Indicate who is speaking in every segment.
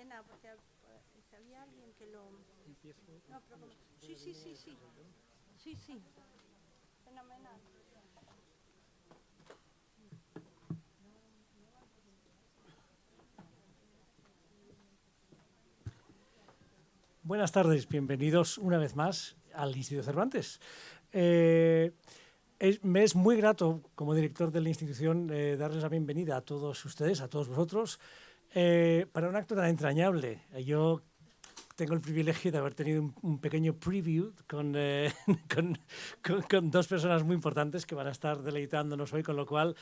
Speaker 1: Fenomenal, porque si había alguien que lo...
Speaker 2: Empiezo.
Speaker 1: No, pero como... Sí, sí, sí, sí. Sí, sí. Fenomenal.
Speaker 2: Buenas tardes, bienvenidos una vez más al Instituto Cervantes. Me es muy grato, como director de la institución, darles la bienvenida a todos ustedes, a todos vosotros, para un acto tan entrañable. Yo tengo el privilegio de haber tenido un pequeño preview con dos personas muy importantes que van a estar deleitándonos hoy, con lo cual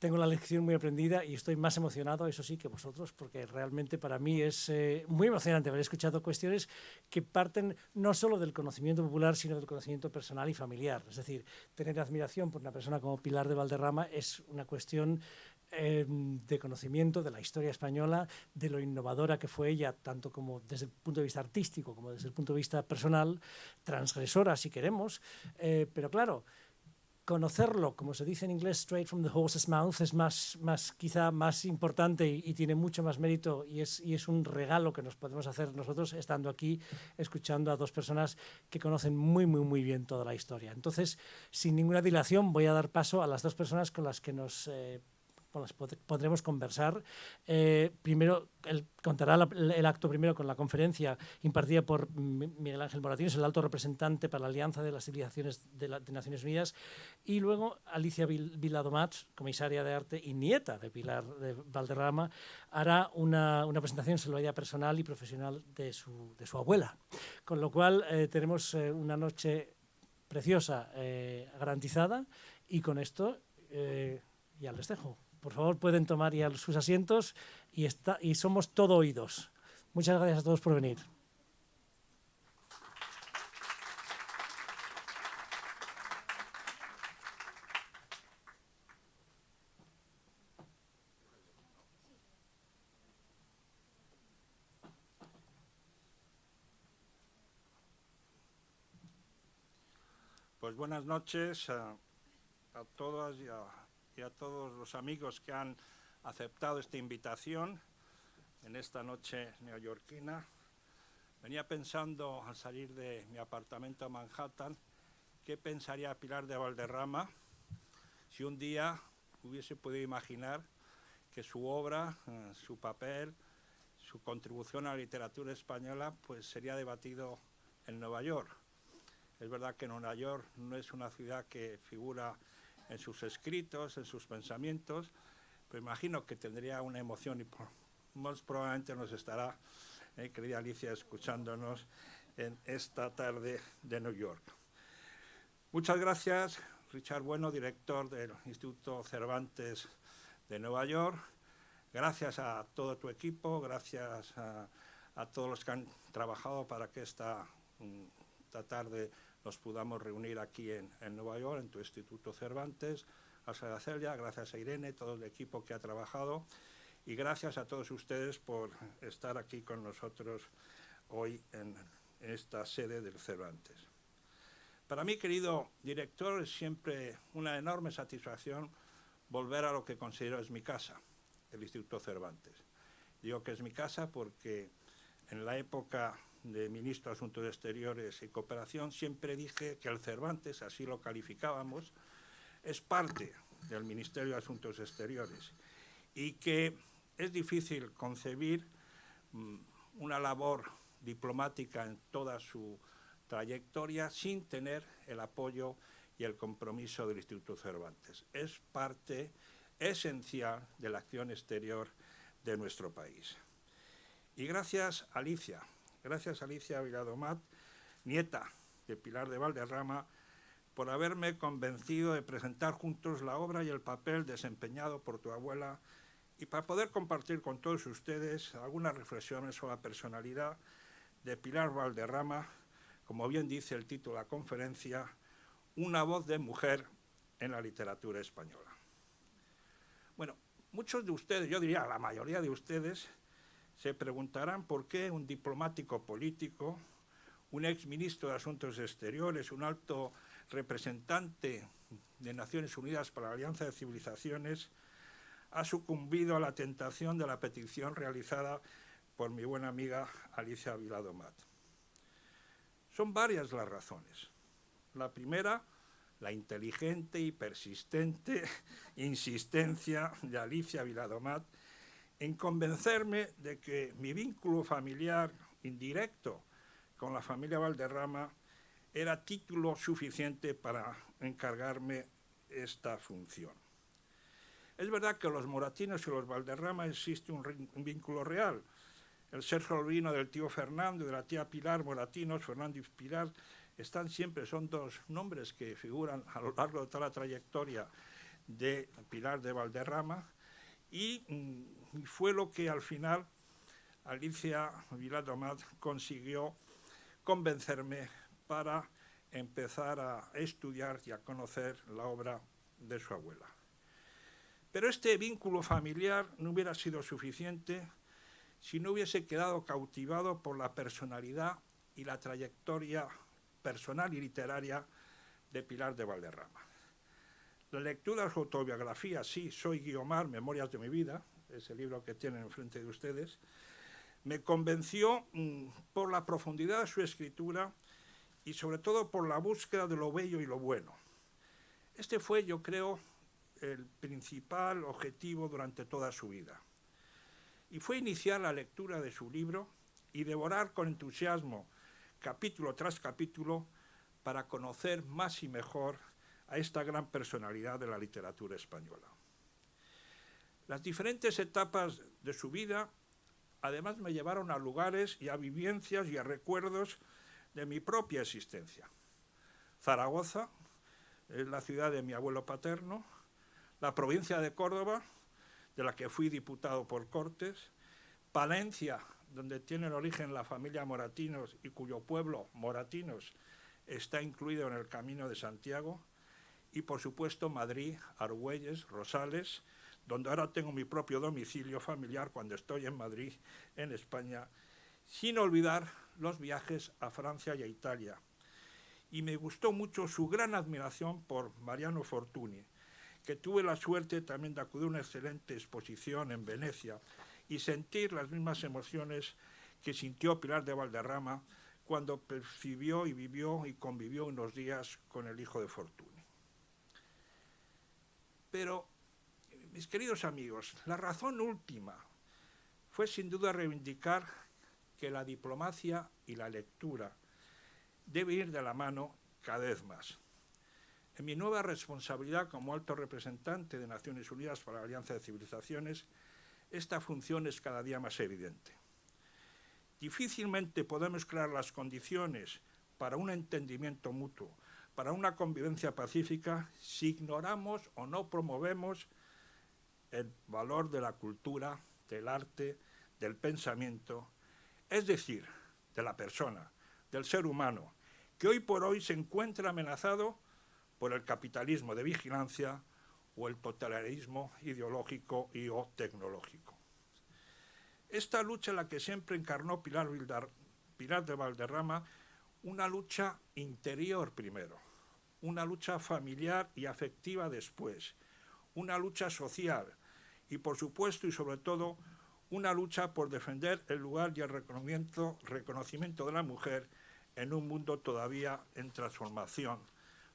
Speaker 2: tengo la lección muy aprendida y estoy más emocionado, eso sí, que vosotros, porque realmente para mí es muy emocionante haber escuchado cuestiones que parten no solo del conocimiento popular, sino del conocimiento personal y familiar. Es decir, tener admiración por una persona como Pilar de Valderrama es una cuestión de conocimiento de la historia española, de lo innovadora que fue ella, tanto como desde el punto de vista artístico como desde el punto de vista personal, transgresora si queremos, pero claro, conocerlo, como se dice en inglés, straight from the horse's mouth, es quizá más importante y tiene mucho más mérito y es un regalo que nos podemos hacer nosotros estando aquí escuchando a dos personas que conocen muy bien toda la historia. Entonces, sin ninguna dilación, voy a dar paso a las dos personas con las que podremos conversar. Primero, él contará el acto primero con la conferencia impartida por Miguel Ángel Moratines, el alto representante para la Alianza de las Civilizaciones de Naciones Unidas, y luego Alicia Viladomat, comisaria de arte y nieta de Pilar de Valderrama, hará una presentación sobre la vida personal y profesional de su abuela. Con lo cual tenemos una noche preciosa garantizada y con esto ya les dejo. Por favor, pueden tomar ya sus asientos y somos todo oídos. Muchas gracias a todos por venir.
Speaker 3: Pues buenas noches a todas y a todos los amigos que han aceptado esta invitación en esta noche neoyorquina. Venía pensando al salir de mi apartamento a Manhattan, ¿qué pensaría Pilar de Valderrama si un día hubiese podido imaginar que su obra, su papel, su contribución a la literatura española pues sería debatido en Nueva York? Es verdad que Nueva York no es una ciudad que figura en sus escritos, en sus pensamientos, pero imagino que tendría una emoción y más probablemente nos estará, querida Alicia, escuchándonos en esta tarde de New York. Muchas gracias, Richard Bueno, director del Instituto Cervantes de Nueva York. Gracias a todo tu equipo, gracias a todos los que han trabajado para que esta tarde nos podamos reunir aquí en Nueva York, en tu Instituto Cervantes. A Sara Celia, gracias a Irene, todo el equipo que ha trabajado, y gracias a todos ustedes por estar aquí con nosotros hoy en esta sede del Cervantes. Para mí, querido director, es siempre una enorme satisfacción volver a lo que considero es mi casa, el Instituto Cervantes. Digo que es mi casa porque en la época de ministro de Asuntos Exteriores y Cooperación siempre dije que el Cervantes, así lo calificábamos, es parte del Ministerio de Asuntos Exteriores y que es difícil concebir una labor diplomática en toda su trayectoria sin tener el apoyo y el compromiso del Instituto Cervantes. Es parte esencial de la acción exterior de nuestro país. Y gracias Alicia Viladomat, nieta de Pilar de Valderrama, por haberme convencido de presentar juntos la obra y el papel desempeñado por tu abuela y para poder compartir con todos ustedes algunas reflexiones sobre la personalidad de Pilar Valderrama, como bien dice el título de la conferencia, una voz de mujer en la literatura española. Bueno, muchos de ustedes, yo diría la mayoría de ustedes, se preguntarán por qué un diplomático político, un exministro de Asuntos Exteriores, un alto representante de Naciones Unidas para la Alianza de Civilizaciones, ha sucumbido a la tentación de la petición realizada por mi buena amiga Alicia Viladomat. Son varias las razones. La primera, la inteligente y persistente insistencia de Alicia Viladomat en convencerme de que mi vínculo familiar indirecto con la familia Valderrama era título suficiente para encargarme esta función. Es verdad que los moratinos y los Valderrama existe un vínculo real. El ser sobrino del tío Fernando y de la tía Pilar Moratinos, Fernando y Pilar, están siempre, son dos nombres que figuran a lo largo de toda la trayectoria de Pilar de Valderrama, y fue lo que al final Alicia Viladomat consiguió convencerme para empezar a estudiar y a conocer la obra de su abuela. Pero este vínculo familiar no hubiera sido suficiente si no hubiese quedado cautivado por la personalidad y la trayectoria personal y literaria de Pilar de Valderrama. La lectura de su autobiografía, Sí, soy Guiomar, Memorias de mi vida, ese libro que tienen enfrente de ustedes, me convenció por la profundidad de su escritura y sobre todo por la búsqueda de lo bello y lo bueno. Este fue, yo creo, el principal objetivo durante toda su vida. Y fue iniciar la lectura de su libro y devorar con entusiasmo capítulo tras capítulo para conocer más y mejor a esta gran personalidad de la literatura española. Las diferentes etapas de su vida además me llevaron a lugares y a vivencias y a recuerdos de mi propia existencia. Zaragoza es la ciudad de mi abuelo paterno, la provincia de Córdoba, de la que fui diputado por Cortes, Palencia, donde tiene origen la familia Moratinos y cuyo pueblo, Moratinos, está incluido en el Camino de Santiago, y por supuesto Madrid, Argüelles, Rosales, donde ahora tengo mi propio domicilio familiar cuando estoy en Madrid, en España, sin olvidar los viajes a Francia y a Italia. Y me gustó mucho su gran admiración por Mariano Fortuny, que tuve la suerte también de acudir a una excelente exposición en Venecia y sentir las mismas emociones que sintió Pilar de Valderrama cuando percibió y vivió y convivió unos días con el hijo de Fortuny. Pero, mis queridos amigos, la razón última fue sin duda reivindicar que la diplomacia y la lectura deben ir de la mano cada vez más. En mi nueva responsabilidad como alto representante de Naciones Unidas para la Alianza de Civilizaciones, esta función es cada día más evidente. Difícilmente podemos crear las condiciones para un entendimiento mutuo, para una convivencia pacífica, si ignoramos o no promovemos el valor de la cultura, del arte, del pensamiento, es decir, de la persona, del ser humano, que hoy por hoy se encuentra amenazado por el capitalismo de vigilancia o el totalitarismo ideológico y o tecnológico. Esta lucha en la que siempre encarnó Pilar de Valderrama, una lucha interior primero, una lucha familiar y afectiva después, una lucha social y, por supuesto y sobre todo, una lucha por defender el lugar y el reconocimiento de la mujer en un mundo todavía en transformación,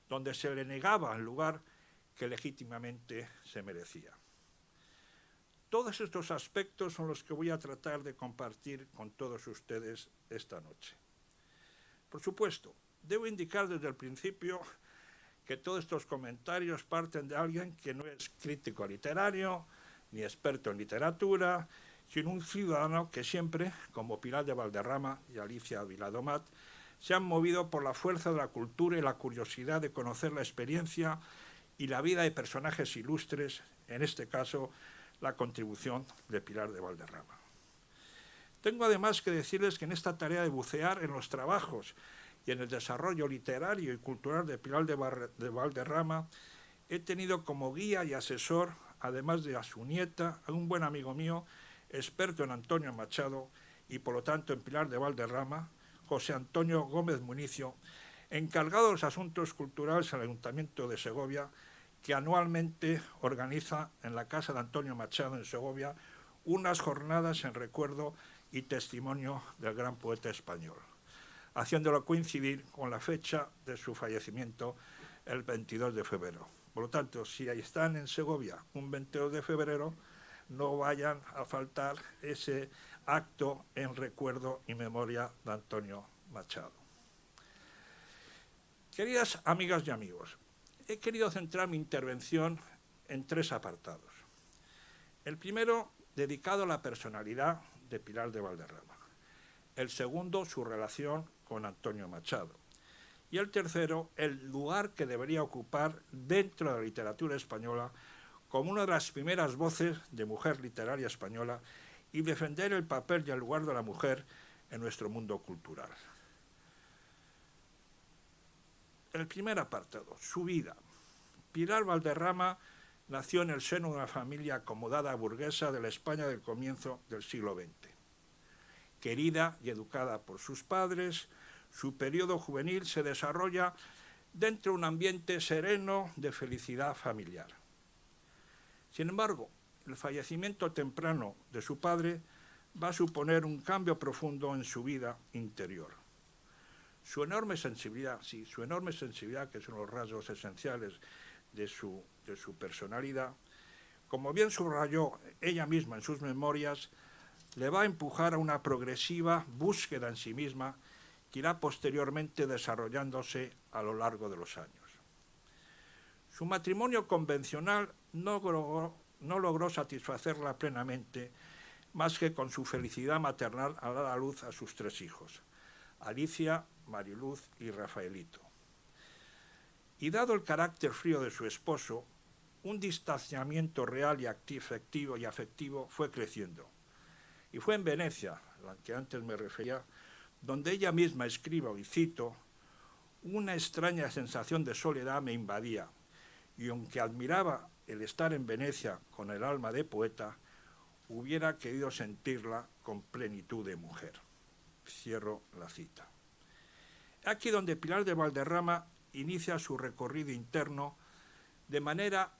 Speaker 3: donde se le negaba el lugar que legítimamente se merecía. Todos estos aspectos son los que voy a tratar de compartir con todos ustedes esta noche. Por supuesto, debo indicar desde el principio que todos estos comentarios parten de alguien que no es crítico literario, ni experto en literatura, sino un ciudadano que siempre, como Pilar de Valderrama y Alicia Viladomat, se han movido por la fuerza de la cultura y la curiosidad de conocer la experiencia y la vida de personajes ilustres, en este caso, la contribución de Pilar de Valderrama. Tengo además que decirles que en esta tarea de bucear en los trabajos y en el desarrollo literario y cultural de Pilar de Valderrama, he tenido como guía y asesor, además de a su nieta, a un buen amigo mío, experto en Antonio Machado y por lo tanto en Pilar de Valderrama, José Antonio Gómez Municio, encargado de los asuntos culturales del Ayuntamiento de Segovia, que anualmente organiza en la Casa de Antonio Machado en Segovia unas jornadas en recuerdo y testimonio del gran poeta español, haciéndolo coincidir con la fecha de su fallecimiento, el 22 de febrero. Por lo tanto, si están en Segovia un 22 de febrero, no vayan a faltar ese acto en recuerdo y memoria de Antonio Machado. Queridas amigas y amigos, he querido centrar mi intervención en 3 apartados. El primero, dedicado a la personalidad de Pilar de Valderrama. El segundo, su relación con Antonio Machado. Y el tercero, el lugar que debería ocupar dentro de la literatura española como una de las primeras voces de mujer literaria española y defender el papel y el lugar de la mujer en nuestro mundo cultural. El primer apartado, su vida. Pilar Valderrama nació en el seno de una familia acomodada burguesa de la España del comienzo del siglo XX. Querida y educada por sus padres, su periodo juvenil se desarrolla dentro de un ambiente sereno de felicidad familiar. Sin embargo, el fallecimiento temprano de su padre va a suponer un cambio profundo en su vida interior. Su enorme sensibilidad, que son los rasgos esenciales de su personalidad, como bien subrayó ella misma en sus memorias, le va a empujar a una progresiva búsqueda en sí misma que irá posteriormente desarrollándose a lo largo de los años. Su matrimonio convencional no logró satisfacerla plenamente, más que con su felicidad maternal al dar a luz a sus 3 hijos, Alicia, Mariluz y Rafaelito. Y dado el carácter frío de su esposo, un distanciamiento real y afectivo fue creciendo. Y fue en Venecia, a la que antes me refería, donde ella misma escribe, y cito, una extraña sensación de soledad me invadía, y aunque admiraba el estar en Venecia con el alma de poeta, hubiera querido sentirla con plenitud de mujer. Cierro la cita. Aquí donde Pilar de Valderrama inicia su recorrido interno de manera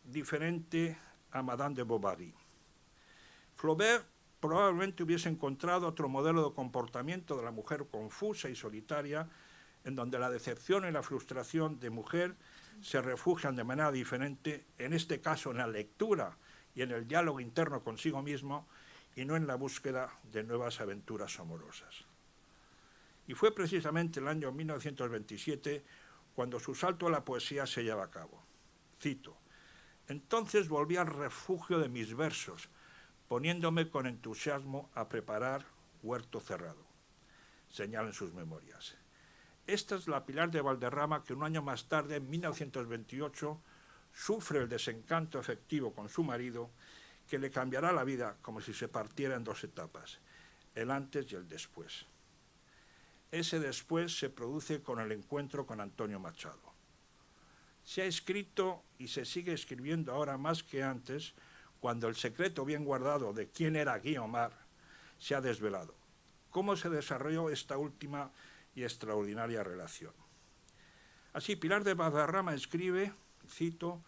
Speaker 3: diferente a Madame de Bovary. Flaubert probablemente hubiese encontrado otro modelo de comportamiento de la mujer confusa y solitaria, en donde la decepción y la frustración de mujer se refugian de manera diferente, en este caso en la lectura y en el diálogo interno consigo mismo, y no en la búsqueda de nuevas aventuras amorosas. Y fue precisamente el año 1927 cuando su salto a la poesía se lleva a cabo. Cito, entonces volví al refugio de mis versos, poniéndome con entusiasmo a preparar Huerto Cerrado, señala en sus memorias. Esta es la Pilar de Valderrama que un año más tarde, en 1928, sufre el desencanto afectivo con su marido, que le cambiará la vida como si se partiera en 2 etapas, el antes y el después. Ese después se produce con el encuentro con Antonio Machado. Se ha escrito y se sigue escribiendo ahora más que antes, cuando el secreto bien guardado de quién era Guiomar se ha desvelado. ¿Cómo se desarrolló esta última y extraordinaria relación? Así, Pilar de Valderrama escribe, cito,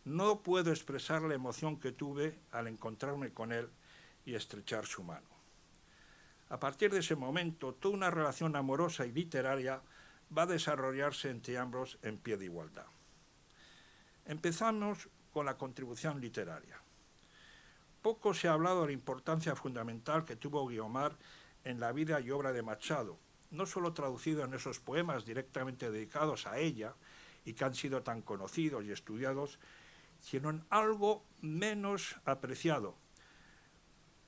Speaker 3: no puedo expresar la emoción que tuve al encontrarme con él y estrechar su mano. A partir de ese momento, toda una relación amorosa y literaria va a desarrollarse entre ambos en pie de igualdad. Empezamos con la contribución literaria. Poco se ha hablado de la importancia fundamental que tuvo Guiomar en la vida y obra de Machado, no solo traducido en esos poemas directamente dedicados a ella y que han sido tan conocidos y estudiados, sino en algo menos apreciado,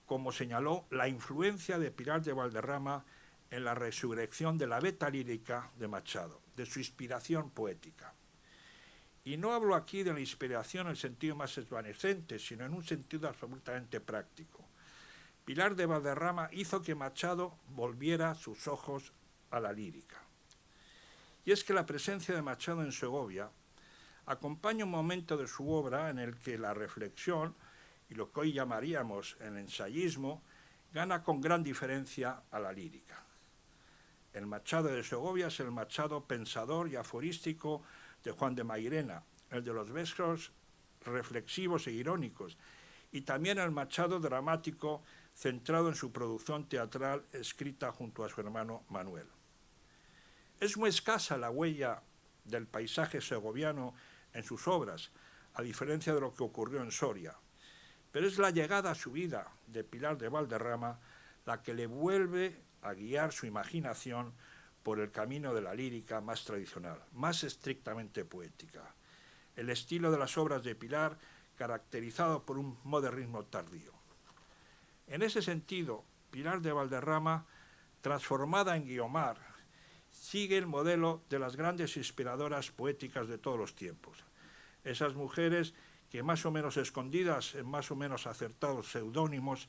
Speaker 3: como señaló la influencia de Pilar de Valderrama en la resurrección de la beta lírica de Machado, de su inspiración poética. Y no hablo aquí de la inspiración en el sentido más esvanecente, sino en un sentido absolutamente práctico. Pilar de Valderrama hizo que Machado volviera sus ojos a la lírica. Y es que la presencia de Machado en Segovia acompaña un momento de su obra en el que la reflexión y lo que hoy llamaríamos el ensayismo gana con gran diferencia a la lírica. El Machado de Segovia es el Machado pensador y aforístico de Juan de Mairena, el de los versos reflexivos e irónicos, y también el Machado dramático centrado en su producción teatral escrita junto a su hermano Manuel. Es muy escasa la huella del paisaje segoviano en sus obras, a diferencia de lo que ocurrió en Soria, pero es la llegada a su vida de Pilar de Valderrama la que le vuelve a guiar su imaginación por el camino de la lírica más tradicional, más estrictamente poética. El estilo de las obras de Pilar caracterizado por un modernismo tardío. En ese sentido, Pilar de Valderrama, transformada en Guiomar, sigue el modelo de las grandes inspiradoras poéticas de todos los tiempos. Esas mujeres que más o menos escondidas en más o menos acertados seudónimos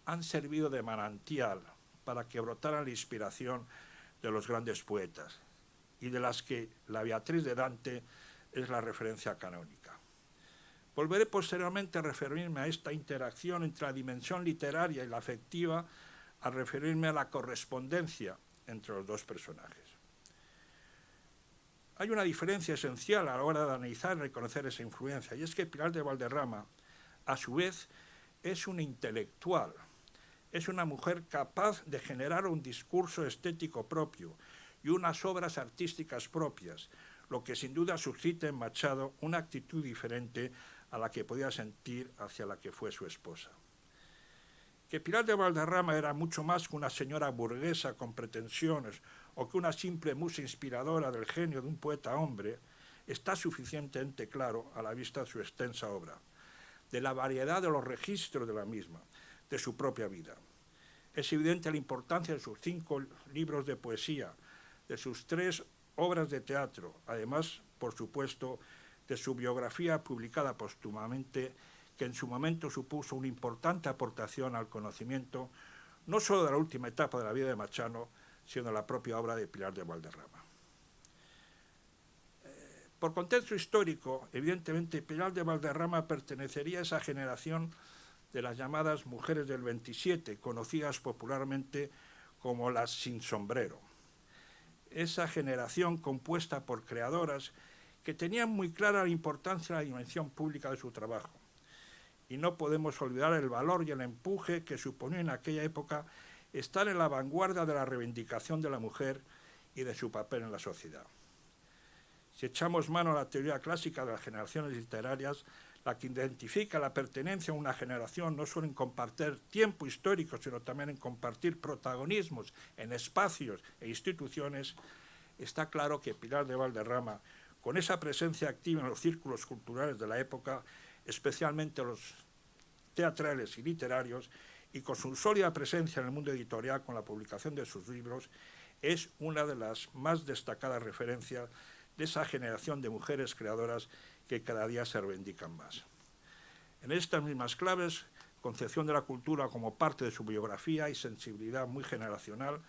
Speaker 3: han servido de manantial para que brotara la inspiración de los grandes poetas y de las que la Beatriz de Dante es la referencia canónica. Volveré posteriormente a referirme a esta interacción entre la dimensión literaria y la afectiva, a referirme a la correspondencia entre los dos personajes. Hay una diferencia esencial a la hora de analizar y reconocer esa influencia, y es que Pilar de Valderrama, a su vez, es una intelectual, es una mujer capaz de generar un discurso estético propio y unas obras artísticas propias, lo que sin duda suscita en Machado una actitud diferente a la que podía sentir hacia la que fue su esposa. Que Pilar de Valderrama era mucho más que una señora burguesa con pretensiones o que una simple musa inspiradora del genio de un poeta hombre, está suficientemente claro a la vista de su extensa obra, de la variedad de los registros de la misma, de su propia vida. Es evidente la importancia de sus 5 libros de poesía, de sus 3 obras de teatro, además, por supuesto, de su biografía publicada póstumamente, que en su momento supuso una importante aportación al conocimiento, no solo de la última etapa de la vida de Machado, sino de la propia obra de Pilar de Valderrama. Por contexto histórico, evidentemente, Pilar de Valderrama pertenecería a esa generación de las llamadas mujeres del 27, conocidas popularmente como las sin sombrero. Esa generación compuesta por creadoras que tenían muy clara la importancia de la dimensión pública de su trabajo. Y no podemos olvidar el valor y el empuje que suponía en aquella época estar en la vanguardia de la reivindicación de la mujer y de su papel en la sociedad. Si echamos mano a la teoría clásica de las generaciones literarias, la que identifica la pertenencia a una generación no solo en compartir tiempo histórico, sino también en compartir protagonismos en espacios e instituciones, está claro que Pilar de Valderrama, con esa presencia activa en los círculos culturales de la época, especialmente los teatrales y literarios, y con su sólida presencia en el mundo editorial con la publicación de sus libros, es una de las más destacadas referencias de esa generación de mujeres creadoras que cada día se reivindican más. En estas mismas claves, concepción de la cultura como parte de su biografía y sensibilidad muy generacional,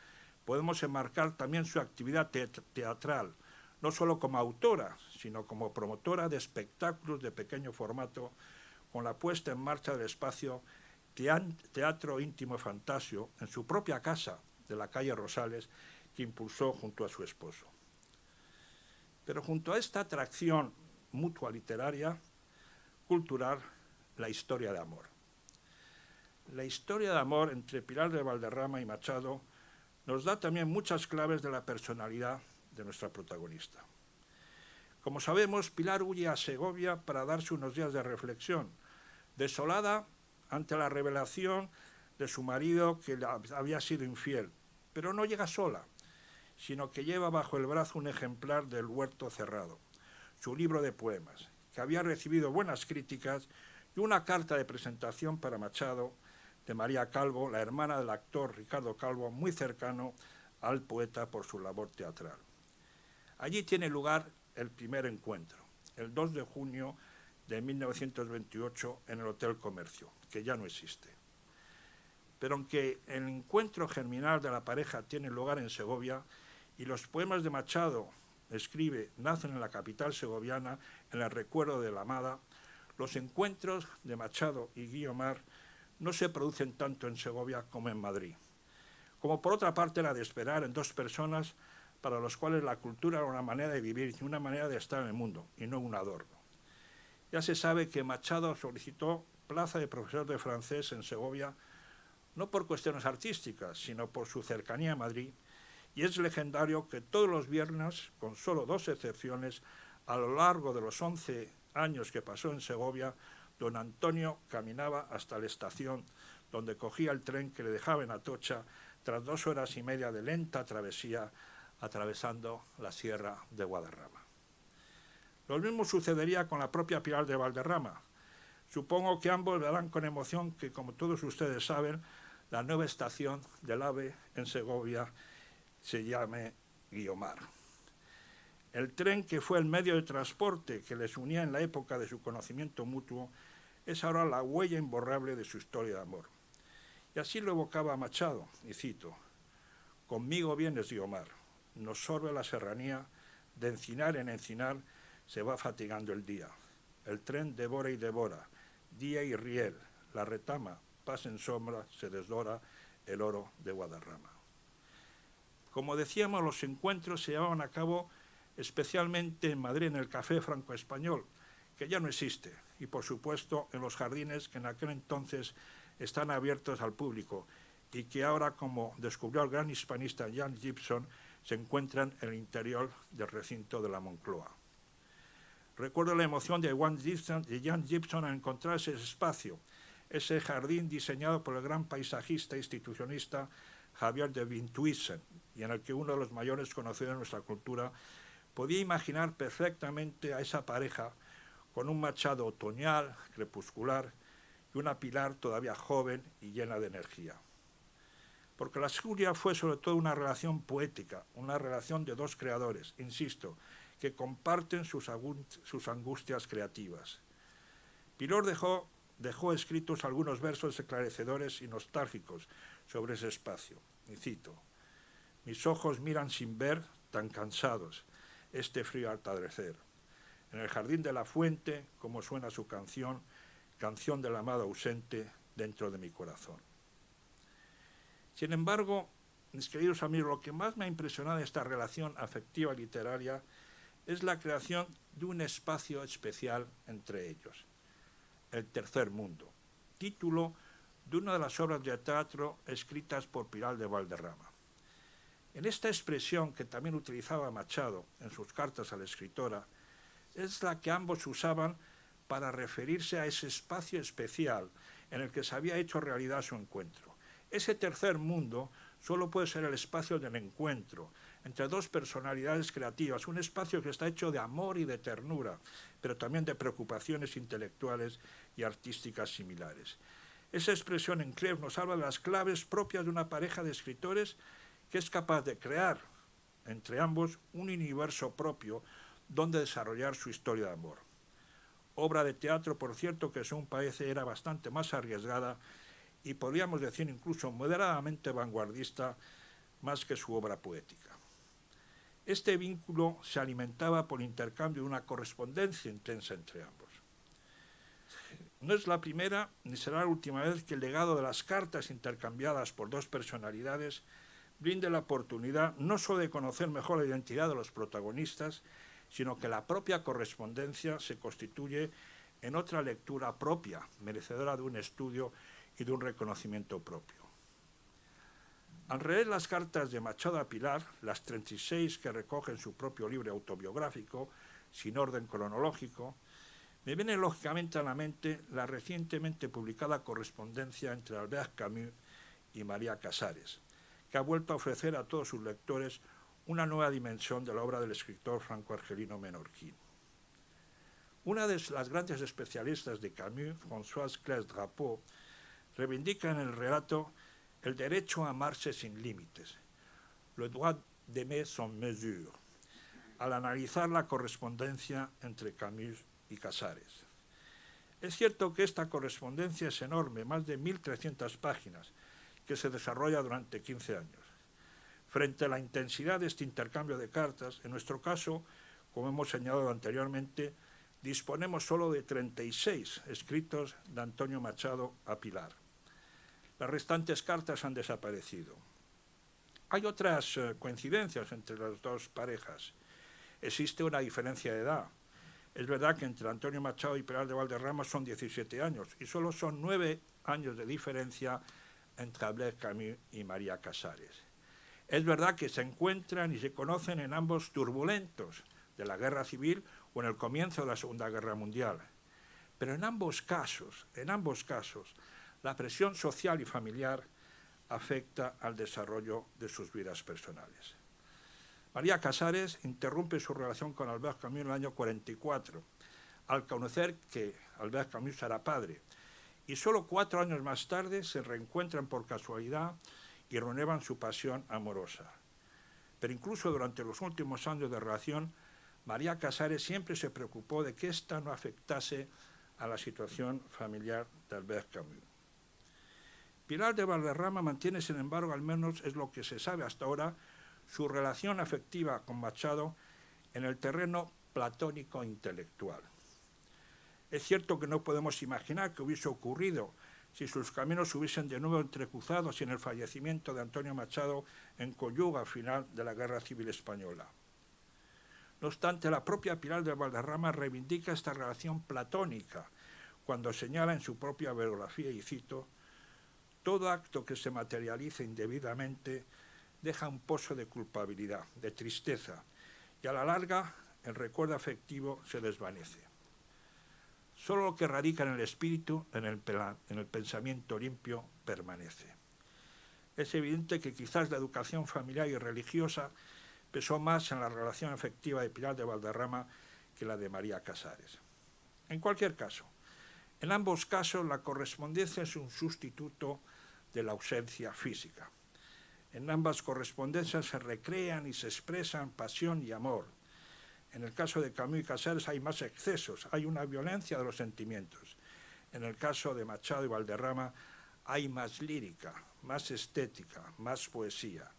Speaker 3: podemos enmarcar también su actividad teatral, no solo como autora, sino como promotora de espectáculos de pequeño formato, con la puesta en marcha del espacio Teatro Íntimo Fantasio en su propia casa de la calle Rosales, que impulsó junto a su esposo. Pero junto a esta atracción mutua literaria, cultural, la historia de amor. La historia de amor entre Pilar de Valderrama y Machado nos da también muchas claves de la personalidad de nuestra protagonista. Como sabemos, Pilar huye a Segovia para darse unos días de reflexión, desolada ante la revelación de su marido que le había sido infiel, pero no llega sola, sino que lleva bajo el brazo un ejemplar del Huerto Cerrado, su libro de poemas, que había recibido buenas críticas, y una carta de presentación para Machado de María Calvo, la hermana del actor Ricardo Calvo, muy cercano al poeta por su labor teatral. Allí tiene lugar el primer encuentro, el 2 de junio de 1928 en el Hotel Comercio, que ya no existe. Pero aunque el encuentro germinal de la pareja tiene lugar en Segovia y los poemas de Machado, escribe, nacen en la capital segoviana en el recuerdo de la amada, los encuentros de Machado y Guiomar no se producen tanto en Segovia como en Madrid. Como por otra parte era de esperar en dos personas para los cuales la cultura era una manera de vivir y una manera de estar en el mundo, y no un adorno. Ya se sabe que Machado solicitó plaza de profesor de francés en Segovia no por cuestiones artísticas, sino por su cercanía a Madrid, y es legendario que todos los viernes, con solo 2 excepciones, a lo largo de los 11 años que pasó en Segovia, don Antonio caminaba hasta la estación, donde cogía el tren que le dejaba en Atocha, tras 2 horas y media de lenta travesía, atravesando la Sierra de Guadarrama. Lo mismo sucedería con la propia Pilar de Valderrama. Supongo que ambos verán con emoción que, como todos ustedes saben, la nueva estación del AVE en Segovia se llame Guiomar. El tren, que fue el medio de transporte que les unía en la época de su conocimiento mutuo, es ahora la huella imborrable de su historia de amor. Y así lo evocaba Machado, y cito: «Conmigo vienes, Guiomar, nos sorbe la serranía, de encinar en encinar se va fatigando el día. El tren devora y devora, día y riel, la retama pasa en sombra, se desdora el oro de Guadarrama». Como decíamos, los encuentros se llevaban a cabo especialmente en Madrid, en el Café Franco-Español, que ya no existe, y por supuesto en los jardines que en aquel entonces están abiertos al público y que ahora, como descubrió el gran hispanista Jan Gibson, se encuentran en el interior del recinto de la Moncloa. Recuerdo la emoción de Jan Gibson al encontrar ese espacio, ese jardín diseñado por el gran paisajista e institucionista Javier de Winthuizen, y en el que uno de los mayores conocidos de nuestra cultura podía imaginar perfectamente a esa pareja con un Machado otoñal, crepuscular, y una Pilar todavía joven y llena de energía. Porque la suya fue sobre todo una relación poética, una relación de 2 creadores, insisto, que comparten sus angustias creativas. Pilar dejó escritos algunos versos esclarecedores y nostálgicos sobre ese espacio. Y cito: «Mis ojos miran sin ver, tan cansados, este frío atardecer. En el jardín de la fuente, como suena su canción, canción del amado ausente dentro de mi corazón». Sin embargo, mis queridos amigos, lo que más me ha impresionado de esta relación afectiva literaria es la creación de un espacio especial entre ellos, el tercer mundo, título de una de las obras de teatro escritas por Pilar de Valderrama. En esta expresión, que también utilizaba Machado en sus cartas a la escritora, es la que ambos usaban para referirse a ese espacio especial en el que se había hecho realidad su encuentro. Ese tercer mundo solo puede ser el espacio del encuentro entre 2 personalidades creativas, un espacio que está hecho de amor y de ternura, pero también de preocupaciones intelectuales y artísticas similares. Esa expresión en Clef nos habla de las claves propias de una pareja de escritores que es capaz de crear entre ambos un universo propio donde desarrollar su historia de amor. Obra de teatro, por cierto, que según parece era bastante más arriesgada y podríamos decir incluso moderadamente vanguardista más que su obra poética. Este vínculo se alimentaba por intercambio de una correspondencia intensa entre ambos. No es la primera ni será la última vez que el legado de las cartas intercambiadas por 2 personalidades brinde la oportunidad no solo de conocer mejor la identidad de los protagonistas, sino que la propia correspondencia se constituye en otra lectura propia, merecedora de un estudio y de un reconocimiento propio. Al leer las cartas de Machado a Pilar, las 36 que recogen su propio libro autobiográfico, sin orden cronológico, me viene lógicamente a la mente la recientemente publicada correspondencia entre Albert Camus y María Casares, que ha vuelto a ofrecer a todos sus lectores una nueva dimensión de la obra del escritor franco-argelino menorquín. Una de las grandes especialistas de Camus, Françoise Claes-Drapeau, reivindica en el relato el derecho a amarse sin límites, le droit d'aimer sans mesure, al analizar la correspondencia entre Camus y Casares. Es cierto que esta correspondencia es enorme, más de 1.300 páginas, que se desarrolla durante 15 años. Frente a la intensidad de este intercambio de cartas, en nuestro caso, como hemos señalado anteriormente, disponemos solo de 36 escritos de Antonio Machado a Pilar. Las restantes cartas han desaparecido. Hay otras coincidencias entre las 2 parejas. Existe una diferencia de edad. Es verdad que entre Antonio Machado y Pilar de Valderrama son 17 años y solo son 9 años de diferencia entre Albert Camus y María Casares. Es verdad que se encuentran y se conocen en ambos turbulentos de la Guerra Civil o en el comienzo de la Segunda Guerra Mundial. Pero en ambos casos, la presión social y familiar afecta al desarrollo de sus vidas personales. María Casares interrumpe su relación con Albert Camus en el año 44, al conocer que Albert Camus era padre, y solo 4 años más tarde se reencuentran por casualidad y renuevan su pasión amorosa. Pero incluso durante los últimos años de relación, María Casares siempre se preocupó de que ésta no afectase a la situación familiar de Albert Camus. Pilar de Valderrama mantiene, sin embargo, al menos es lo que se sabe hasta ahora, su relación afectiva con Machado en el terreno platónico intelectual. Es cierto que no podemos imaginar qué hubiese ocurrido si sus caminos hubiesen de nuevo entrecruzado sin el fallecimiento de Antonio Machado en Coyuga al final de la Guerra Civil Española. No obstante, la propia Pilar de Valderrama reivindica esta relación platónica cuando señala en su propia biografía, y cito, «Todo acto que se materialice indebidamente deja un pozo de culpabilidad, de tristeza, y a la larga el recuerdo afectivo se desvanece. Solo lo que radica en el espíritu, en el pensamiento limpio, permanece». Es evidente que quizás la educación familiar y religiosa pesó más en la relación afectiva de Pilar de Valderrama que la de María Casares. En cualquier caso, en ambos casos la correspondencia es un sustituto de la ausencia física. En ambas correspondencias se recrean y se expresan pasión y amor. En el caso de Camus y Casares hay más excesos, hay una violencia de los sentimientos. En el caso de Machado y Valderrama hay más lírica, más estética, más poesía.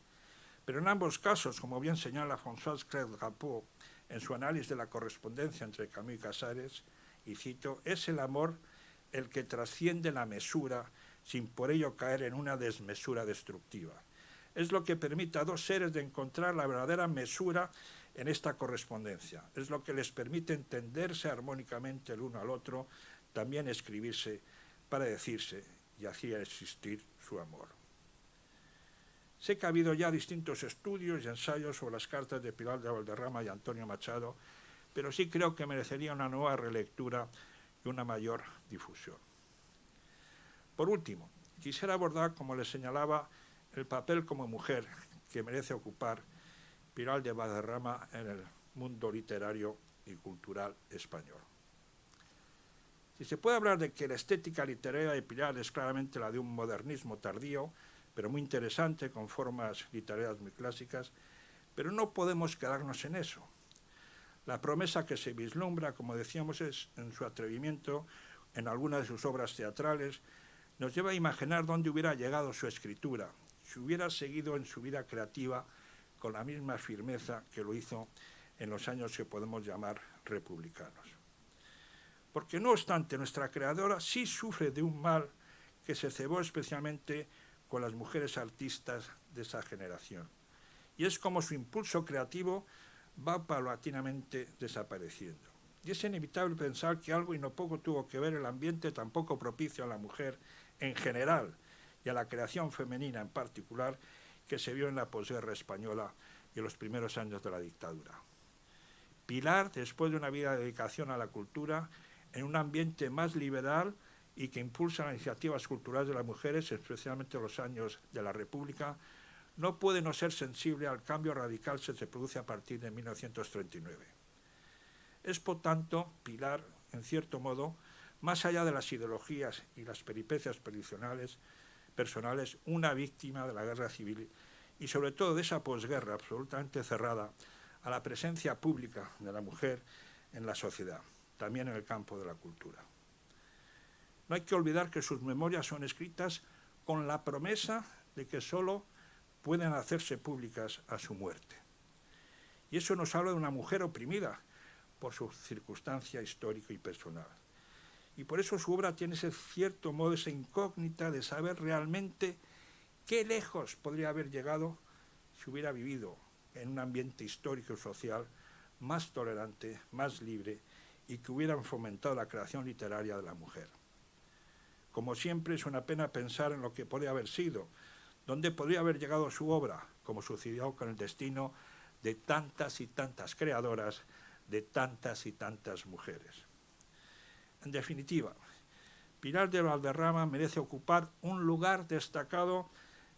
Speaker 3: Pero en ambos casos, como bien señala François Crête-Drapeau en su análisis de la correspondencia entre Camus y Casares, y cito, «es el amor el que trasciende la mesura sin por ello caer en una desmesura destructiva. Es lo que permite a dos seres de encontrar la verdadera mesura en esta correspondencia. Es lo que les permite entenderse armónicamente el uno al otro, también escribirse para decirse y así existir su amor». Sé que ha habido ya distintos estudios y ensayos sobre las cartas de Pilar de Valderrama y Antonio Machado, pero sí creo que merecería una nueva relectura y una mayor difusión. Por último, quisiera abordar, como les señalaba, el papel como mujer que merece ocupar Pilar de Valderrama en el mundo literario y cultural español. Si se puede hablar de que la estética literaria de Pilar es claramente la de un modernismo tardío, pero muy interesante, con formas literarias muy clásicas, pero no podemos quedarnos en eso. La promesa que se vislumbra, como decíamos, es en su atrevimiento, en algunas de sus obras teatrales, nos lleva a imaginar dónde hubiera llegado su escritura, si hubiera seguido en su vida creativa con la misma firmeza que lo hizo en los años que podemos llamar republicanos. Porque no obstante, nuestra creadora sí sufre de un mal que se cebó especialmente con las mujeres artistas de esa generación. Y es como su impulso creativo va paulatinamente desapareciendo. Y es inevitable pensar que algo y no poco tuvo que ver el ambiente tan poco propicio a la mujer en general y a la creación femenina en particular que se vio en la posguerra española y en los primeros años de la dictadura. Pilar, después de una vida de dedicación a la cultura, en un ambiente más liberal y que impulsa las iniciativas culturales de las mujeres, especialmente en los años de la República, no puede no ser sensible al cambio radical que se produce a partir de 1939. Es, por tanto, Pilar, en cierto modo, más allá de las ideologías y las peripecias personales, una víctima de la guerra civil y sobre todo de esa posguerra absolutamente cerrada a la presencia pública de la mujer en la sociedad, también en el campo de la cultura. No hay que olvidar que sus memorias son escritas con la promesa de que solo pueden hacerse públicas a su muerte. Y eso nos habla de una mujer oprimida por su circunstancia histórica y personal. Y por eso su obra tiene ese cierto modo, esa incógnita de saber realmente qué lejos podría haber llegado si hubiera vivido en un ambiente histórico y social más tolerante, más libre y que hubieran fomentado la creación literaria de la mujer. Como siempre, es una pena pensar en lo que podría haber sido, dónde podría haber llegado su obra, como sucedió con el destino de tantas y tantas creadoras, de tantas y tantas mujeres. En definitiva, Pilar de Valderrama merece ocupar un lugar destacado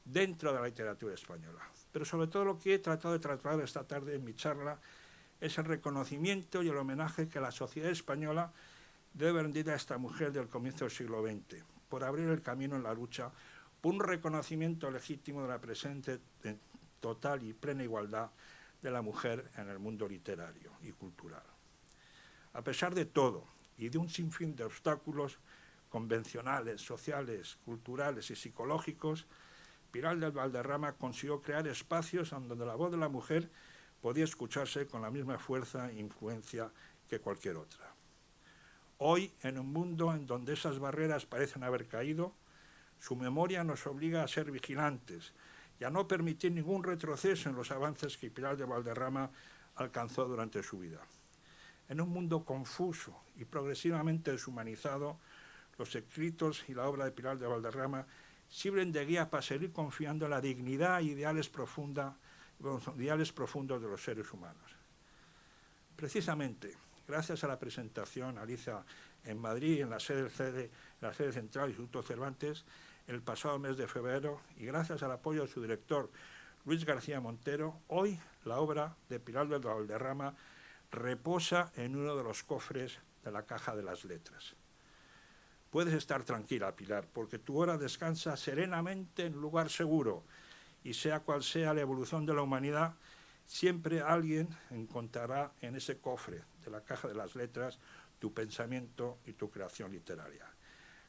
Speaker 3: dentro de la literatura española. Pero sobre todo lo que he tratado de tratar esta tarde en mi charla es el reconocimiento y el homenaje que la sociedad española debe rendir a esta mujer del comienzo del siglo XX, por abrir el camino en la lucha por un reconocimiento legítimo de la presente total y plena igualdad de la mujer en el mundo literario y cultural. A pesar de todo y de un sinfín de obstáculos convencionales, sociales, culturales y psicológicos, Pilar de Valderrama consiguió crear espacios donde la voz de la mujer podía escucharse con la misma fuerza e influencia que cualquier otra. Hoy, en un mundo en donde esas barreras parecen haber caído, su memoria nos obliga a ser vigilantes y a no permitir ningún retroceso en los avances que Pilar de Valderrama alcanzó durante su vida. En un mundo confuso y progresivamente deshumanizado, los escritos y la obra de Pilar de Valderrama sirven de guía para seguir confiando en la dignidad e ideales profundos de los seres humanos. Precisamente, gracias a la presentación Alicia en Madrid, en la sede central del Instituto Cervantes, el pasado mes de febrero, y gracias al apoyo de su director, Luis García Montero, hoy la obra de Pilar de Valderrama reposa en uno de los cofres de la Caja de las Letras. Puedes estar tranquila, Pilar, porque tu obra descansa serenamente en un lugar seguro, y sea cual sea la evolución de la humanidad, siempre alguien encontrará en ese cofre de la Caja de las Letras tu pensamiento y tu creación literaria.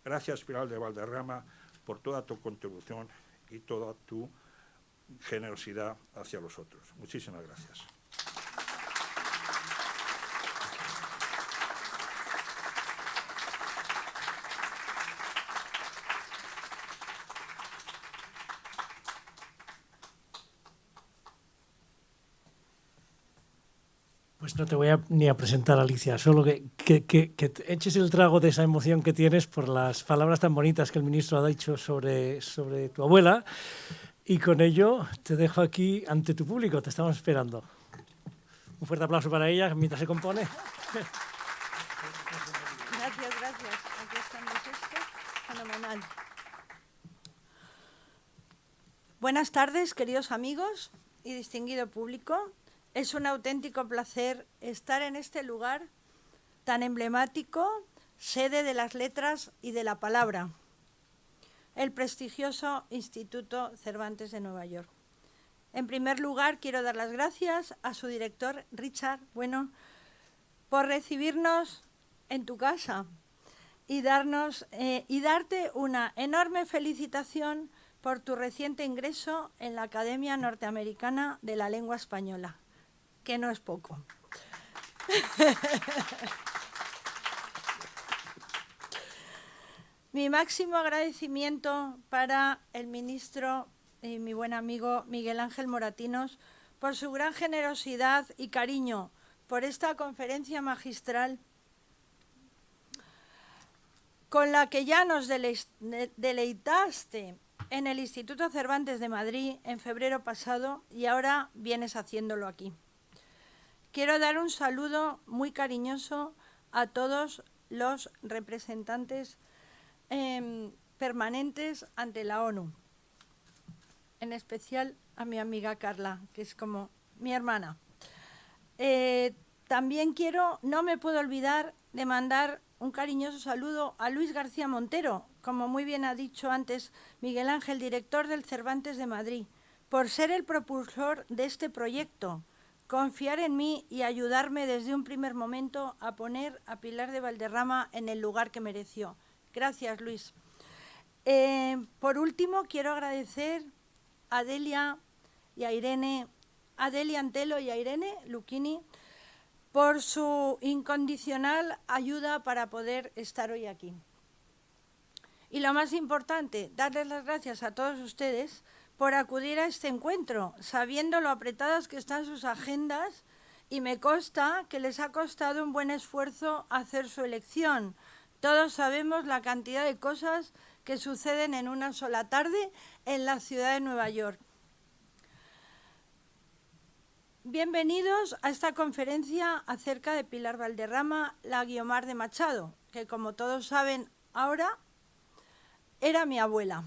Speaker 3: Gracias, Pilar de Valderrama, por toda tu contribución y toda tu generosidad hacia los otros. Muchísimas gracias.
Speaker 2: Pues no te voy ni a presentar, Alicia, solo que te eches el trago de esa emoción que tienes por las palabras tan bonitas que el ministro ha dicho sobre tu abuela, y con ello te dejo aquí ante tu público, te estamos esperando. Un fuerte aplauso para ella mientras se compone.
Speaker 1: Gracias. Aquí están los gestos. Fenomenal. Buenas tardes, queridos amigos y distinguido público. Es un auténtico placer estar en este lugar tan emblemático, sede de las letras y de la palabra, el prestigioso Instituto Cervantes de Nueva York. En primer lugar, quiero dar las gracias a su director, Richard Bueno, por recibirnos en tu casa y darte una enorme felicitación por tu reciente ingreso en la Academia Norteamericana de la Lengua Española, que no es poco. Mi máximo agradecimiento para el ministro y mi buen amigo Miguel Ángel Moratinos por su gran generosidad y cariño por esta conferencia magistral con la que ya nos deleitaste en el Instituto Cervantes de Madrid en febrero pasado y ahora vienes haciéndolo aquí. Quiero dar un saludo muy cariñoso a todos los representantes permanentes ante la ONU, en especial a mi amiga Carla, que es como mi hermana. También no me puedo olvidar de mandar un cariñoso saludo a Luis García Montero, como muy bien ha dicho antes Miguel Ángel, director del Cervantes de Madrid, por ser el propulsor de este proyecto, confiar en mí y ayudarme desde un primer momento a poner a Pilar de Valderrama en el lugar que mereció. Gracias, Luis. Por último, quiero agradecer a Delia Antelo y a Irene Lucchini por su incondicional ayuda para poder estar hoy aquí. Y lo más importante, darles las gracias a todos ustedes por acudir a este encuentro, sabiendo lo apretadas que están sus agendas, y me consta que les ha costado un buen esfuerzo hacer su elección, Todos sabemos la cantidad de cosas que suceden en una sola tarde en la ciudad de Nueva York. Bienvenidos a esta conferencia acerca de Pilar Valderrama, la Guiomar de Machado, que como todos saben ahora, era mi abuela.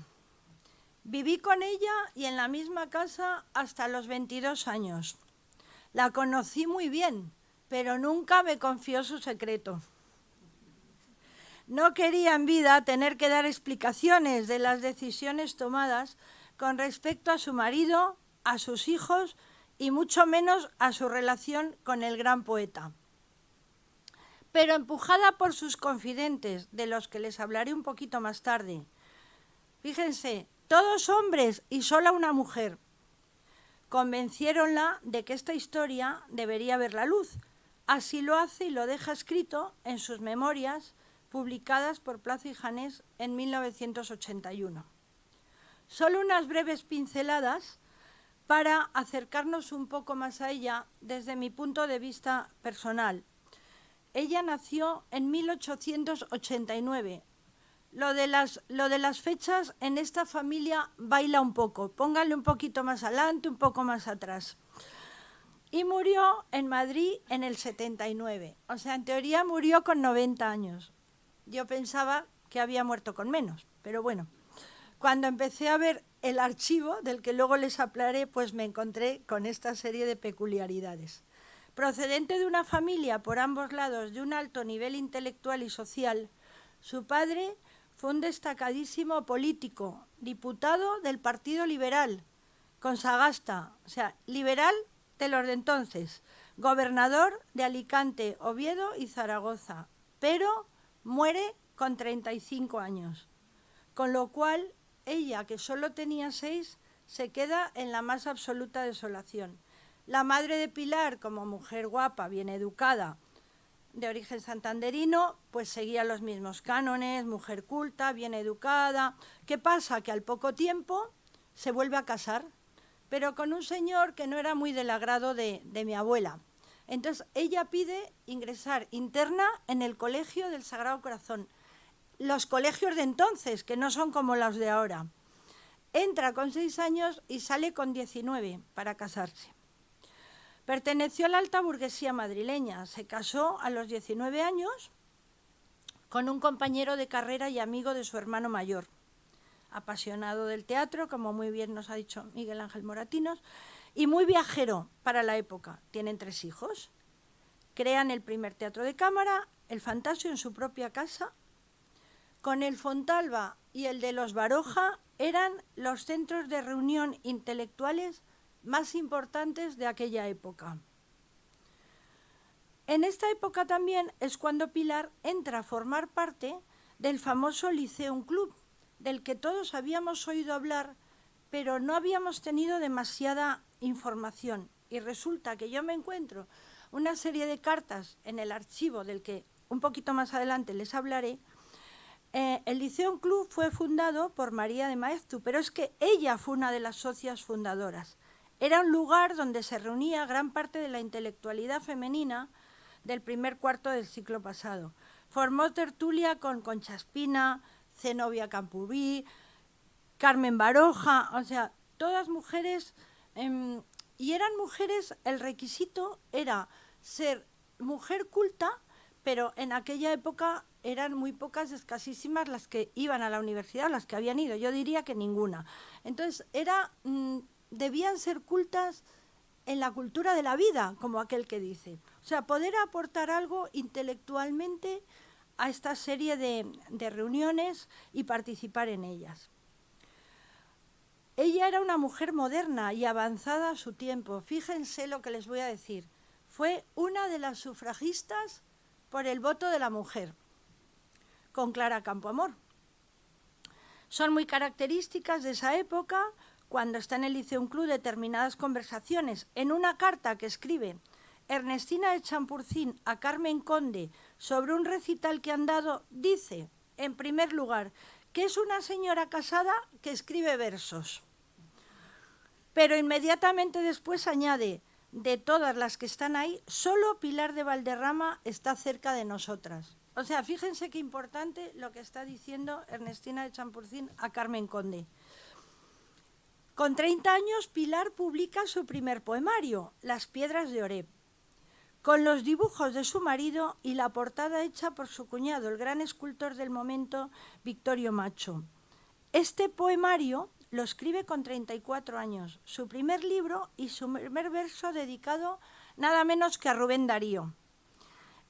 Speaker 1: Viví con ella y en la misma casa hasta los 22 años. La conocí muy bien, pero nunca me confió su secreto. No quería en vida tener que dar explicaciones de las decisiones tomadas con respecto a su marido, a sus hijos y mucho menos a su relación con el gran poeta. Pero empujada por sus confidentes, de los que les hablaré un poquito más tarde, fíjense, todos hombres y sola una mujer, convenciéronla de que esta historia debería ver la luz. Así lo hace y lo deja escrito en sus memorias, publicadas por Plaza y Janés en 1981. Solo unas breves pinceladas para acercarnos un poco más a ella desde mi punto de vista personal. Ella nació en 1889. Lo de las fechas en esta familia baila un poco. Pónganle un poquito más adelante, un poco más atrás. Y murió en Madrid en el 79. O sea, en teoría murió con 90 años. Yo pensaba que había muerto con menos, pero bueno. Cuando empecé a ver el archivo, del que luego les hablaré, pues me encontré con esta serie de peculiaridades. Procedente de una familia por ambos lados de un alto nivel intelectual y social, su padre fue un destacadísimo político, diputado del Partido Liberal, con Sagasta, o sea, liberal de los de entonces, gobernador de Alicante, Oviedo y Zaragoza, pero muere con 35 años, con lo cual ella, que solo tenía 6, se queda en la más absoluta desolación. La madre de Pilar, como mujer guapa, bien educada, de origen santanderino, pues seguía los mismos cánones, mujer culta, bien educada. ¿Qué pasa? Que al poco tiempo se vuelve a casar, pero con un señor que no era muy del agrado de mi abuela. Entonces ella pide ingresar interna en el Colegio del Sagrado Corazón. Los colegios de entonces, que no son como los de ahora. Entra con 6 años y sale con 19 para casarse. Perteneció a la alta burguesía madrileña. Se casó a los 19 años con un compañero de carrera y amigo de su hermano mayor. Apasionado del teatro, como muy bien nos ha dicho Miguel Ángel Moratinos, y muy viajero para la época. Tienen 3 hijos. Crean el primer teatro de cámara, el Fantasio, en su propia casa. Con el Fontalba y el de los Baroja eran los centros de reunión intelectuales más importantes de aquella época. En esta época también es cuando Pilar entra a formar parte del famoso Lyceum Club, del que todos habíamos oído hablar, pero no habíamos tenido demasiada información. Y resulta que yo me encuentro una serie de cartas en el archivo, del que un poquito más adelante les hablaré. El Lyceum Club fue fundado por María de Maeztu, pero es que ella fue una de las socias fundadoras. Era un lugar donde se reunía gran parte de la intelectualidad femenina del primer cuarto del siglo pasado. Formó tertulia con Concha Espina, Zenobia Camprubí, Carmen Baroja, o sea, todas mujeres, y eran mujeres, el requisito era ser mujer culta, pero en aquella época eran muy pocas, escasísimas las que iban a la universidad, las que habían ido, yo diría que ninguna. Entonces, debían ser cultas en la cultura de la vida, como aquel que dice. O sea, poder aportar algo intelectualmente a esta serie de reuniones y participar en ellas. Ella era una mujer moderna y avanzada a su tiempo. Fíjense lo que les voy a decir. Fue una de las sufragistas por el voto de la mujer, con Clara Campoamor. Son muy características de esa época, cuando está en el Lyceum Club, determinadas conversaciones. En una carta que escribe Ernestina de Champurcín a Carmen Conde sobre un recital que han dado, dice, en primer lugar, que es una señora casada que escribe versos. Pero inmediatamente después añade, de todas las que están ahí, solo Pilar de Valderrama está cerca de nosotras. O sea, fíjense qué importante lo que está diciendo Ernestina de Champurcín a Carmen Conde. Con 30 años, Pilar publica su primer poemario, Las piedras de Oreb, con los dibujos de su marido y la portada hecha por su cuñado, el gran escultor del momento, Victorio Macho. Este poemario lo escribe con 34 años, su primer libro y su primer verso dedicado nada menos que a Rubén Darío.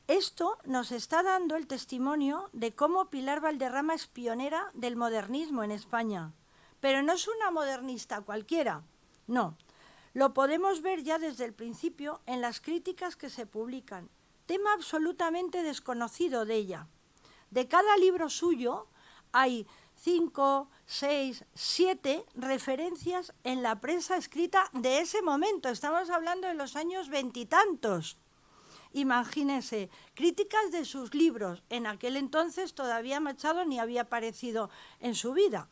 Speaker 1: Esto nos está dando el testimonio de cómo Pilar Valderrama es pionera del modernismo en España. Pero no es una modernista cualquiera, no. Lo podemos ver ya desde el principio en las críticas que se publican. Tema absolutamente desconocido de ella. De cada libro suyo hay 5, 6, 7 referencias en la prensa escrita de ese momento. Estamos hablando de los años veintitantos. Imagínense, críticas de sus libros. En aquel entonces todavía Machado ni había aparecido en su vida.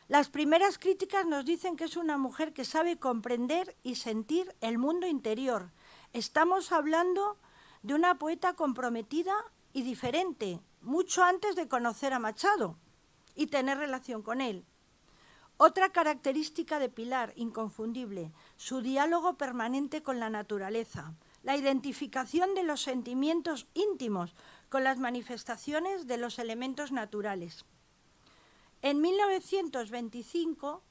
Speaker 1: Las primeras críticas nos dicen que es una mujer que sabe comprender y sentir el mundo interior. Estamos hablando de una poeta comprometida y diferente, mucho antes de conocer a Machado y tener relación con él. Otra característica de Pilar, inconfundible, su diálogo permanente con la naturaleza, la identificación de los sentimientos íntimos con las manifestaciones de los elementos naturales. En 1925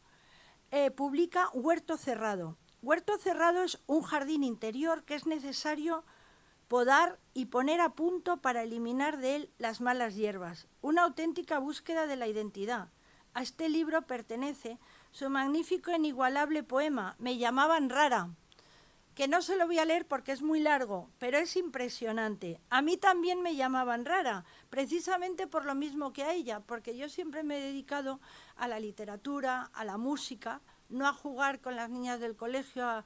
Speaker 1: publica Huerto Cerrado. Huerto Cerrado es un jardín interior que es necesario podar y poner a punto para eliminar de él las malas hierbas. Una auténtica búsqueda de la identidad. A este libro pertenece su magnífico e inigualable poema, Me llamaban rara, que no se lo voy a leer porque es muy largo, pero es impresionante. A mí también me llamaban rara, precisamente por lo mismo que a ella, porque yo siempre me he dedicado a la literatura, a la música, no a jugar con las niñas del colegio a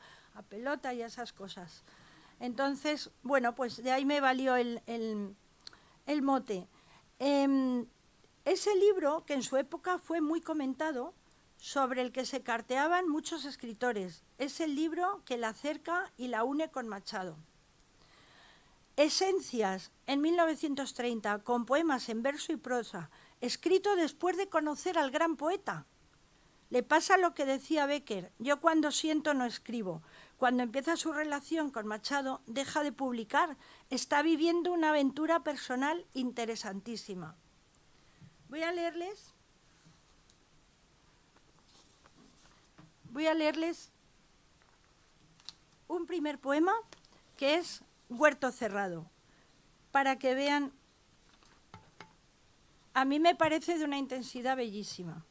Speaker 1: pelota y a esas cosas. Entonces, bueno, pues de ahí me valió el mote. Ese libro, que en su época fue muy comentado, sobre el que se carteaban muchos escritores. Es el libro que la acerca y la une con Machado. Esencias, en 1930, con poemas en verso y prosa, escrito después de conocer al gran poeta. Le pasa lo que decía Bécquer, yo cuando siento no escribo. Cuando empieza su relación con Machado, deja de publicar, está viviendo una aventura personal interesantísima. Voy a leerles un primer poema que es Huerto Cerrado, para que vean, a mí me parece de una intensidad bellísima.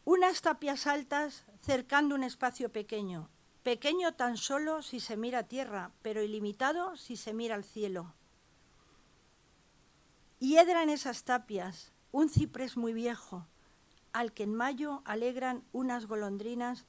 Speaker 1: Unas tapias altas cercando un espacio pequeño, pequeño tan solo si se mira a tierra, pero ilimitado si se mira al cielo. Hiedra en esas tapias un ciprés muy viejo, al que en mayo alegran unas golondrinas,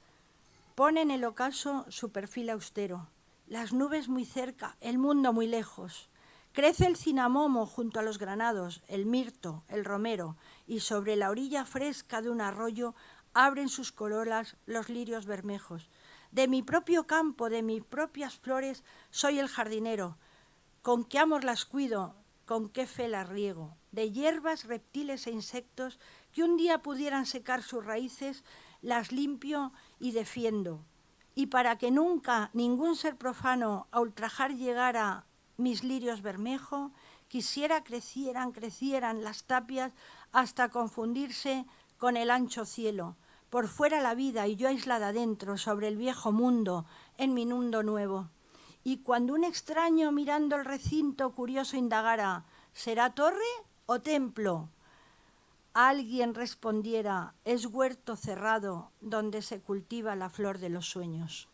Speaker 1: pone en el ocaso su perfil austero. Las nubes muy cerca, el mundo muy lejos. Crece el cinamomo junto a los granados, el mirto, el romero, y sobre la orilla fresca de un arroyo abren sus corolas los lirios bermejos. De mi propio campo, de mis propias flores, soy el jardinero. Con qué amor las cuido, con qué fe las riego. De hierbas, reptiles e insectos que un día pudieran secar sus raíces, las limpio y defiendo. Y para que nunca ningún ser profano a ultrajar llegara mis lirios bermejo, quisiera crecieran las tapias hasta confundirse con el ancho cielo. Por fuera la vida y yo aislada dentro, sobre el viejo mundo, en mi mundo nuevo. Y cuando un extraño mirando el recinto curioso indagara, ¿será torre o templo? Alguien respondiera, es huerto cerrado donde se cultiva la flor de los sueños.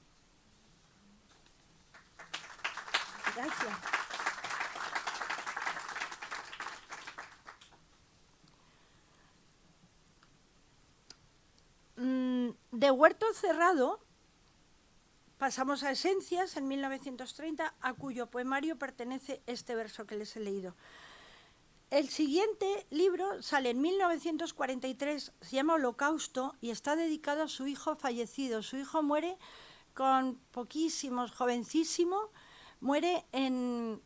Speaker 1: Gracias. De Huerto Cerrado pasamos a Esencias, en 1930, a cuyo poemario pertenece este verso que les he leído. El siguiente libro sale en 1943, se llama Holocausto y está dedicado a su hijo fallecido. Su hijo muere con poquísimos, jovencísimo, muere en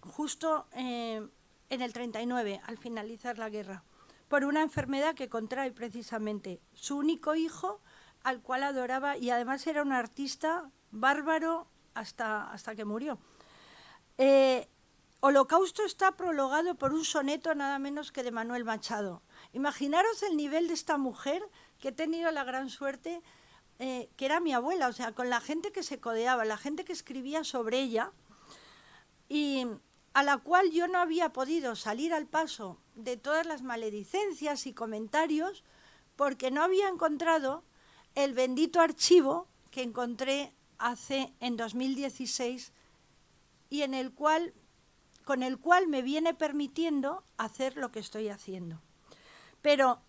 Speaker 1: justo en el 39, al finalizar la guerra, por una enfermedad que contrae precisamente. Su único hijo, al cual adoraba, y además era un artista bárbaro hasta que murió. Holocausto está prologado por un soneto nada menos que de Manuel Machado. Imaginaros el nivel de esta mujer, que he tenido la gran suerte, que era mi abuela, o sea, con la gente que se codeaba, la gente que escribía sobre ella, y a la cual yo no había podido salir al paso de todas las maledicencias y comentarios, porque no había encontrado el bendito archivo que encontré en 2016 y con el cual me viene permitiendo hacer lo que estoy haciendo. Pero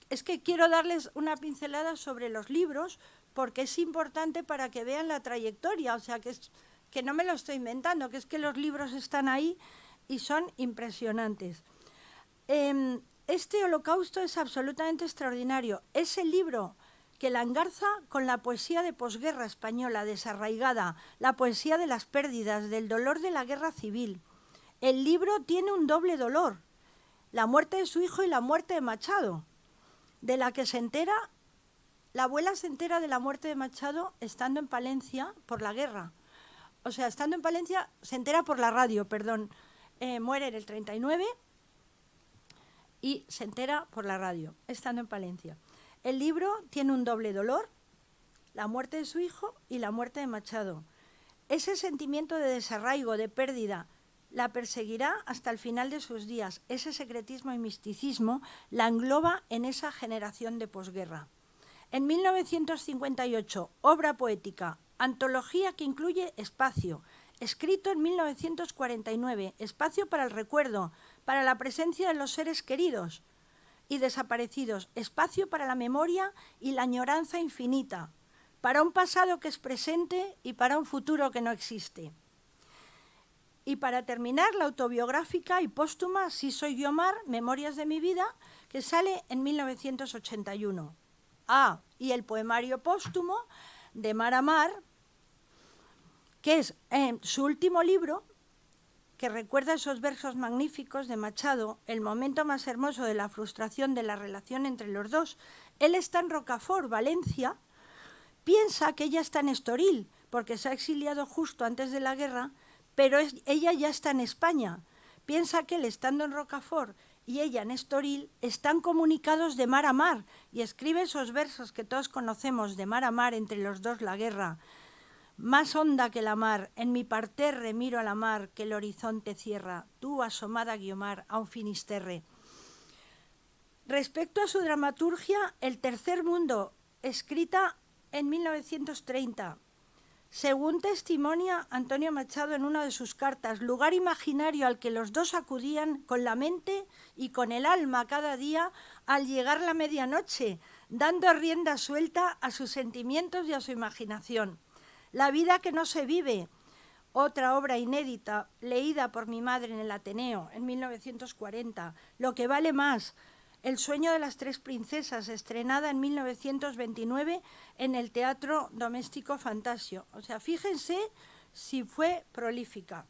Speaker 1: es que quiero darles una pincelada sobre los libros, porque es importante para que vean la trayectoria, o sea, que no me lo estoy inventando, que es que los libros están ahí y son impresionantes. Este Holocausto es absolutamente extraordinario. Es el libro que la engarza con la poesía de posguerra española desarraigada, la poesía de las pérdidas, del dolor de la guerra civil. El libro tiene un doble dolor, la muerte de su hijo y la muerte de Machado, de la que se entera, la abuela se entera de la muerte de Machado estando en Palencia por la guerra. O sea, estando en Palencia, se entera por la radio, perdón. Muere en el 39 y se entera por la radio, estando en Palencia. El libro tiene un doble dolor, la muerte de su hijo y la muerte de Machado. Ese sentimiento de desarraigo, de pérdida, la perseguirá hasta el final de sus días. Ese secretismo y misticismo la engloba en esa generación de posguerra. En 1958, obra poética, antología que incluye Espacio, escrito en 1949, Espacio para el recuerdo, para la presencia de los seres queridos y desaparecidos, espacio para la memoria y la añoranza infinita, para un pasado que es presente y para un futuro que no existe. Y para terminar, la autobiográfica y póstuma Si soy yo Mar, Memorias de mi vida, que sale en 1981. Y el poemario póstumo de Mar a Mar, que es su último libro, que recuerda esos versos magníficos de Machado, el momento más hermoso de la frustración de la relación entre los dos. Él está en Rocafort, Valencia, piensa que ella está en Estoril, porque se ha exiliado justo antes de la guerra, pero ella ya está en España. Piensa que él, estando en Rocafort y ella en Estoril, están comunicados de mar a mar, y escribe esos versos que todos conocemos, de mar a mar, entre los dos la guerra. Más honda que la mar, en mi parterre miro a la mar que el horizonte cierra, tú asomada Guiomar a un finisterre. Respecto a su dramaturgia, El tercer mundo, escrita en 1930, según testimonia Antonio Machado en una de sus cartas, lugar imaginario al que los dos acudían con la mente y con el alma cada día al llegar la medianoche, dando rienda suelta a sus sentimientos y a su imaginación. La vida que no se vive, otra obra inédita, leída por mi madre en el Ateneo en 1940, Lo que vale más, El sueño de las tres princesas, estrenada en 1929 en el Teatro Doméstico Fantasio. O sea, fíjense si fue prolífica.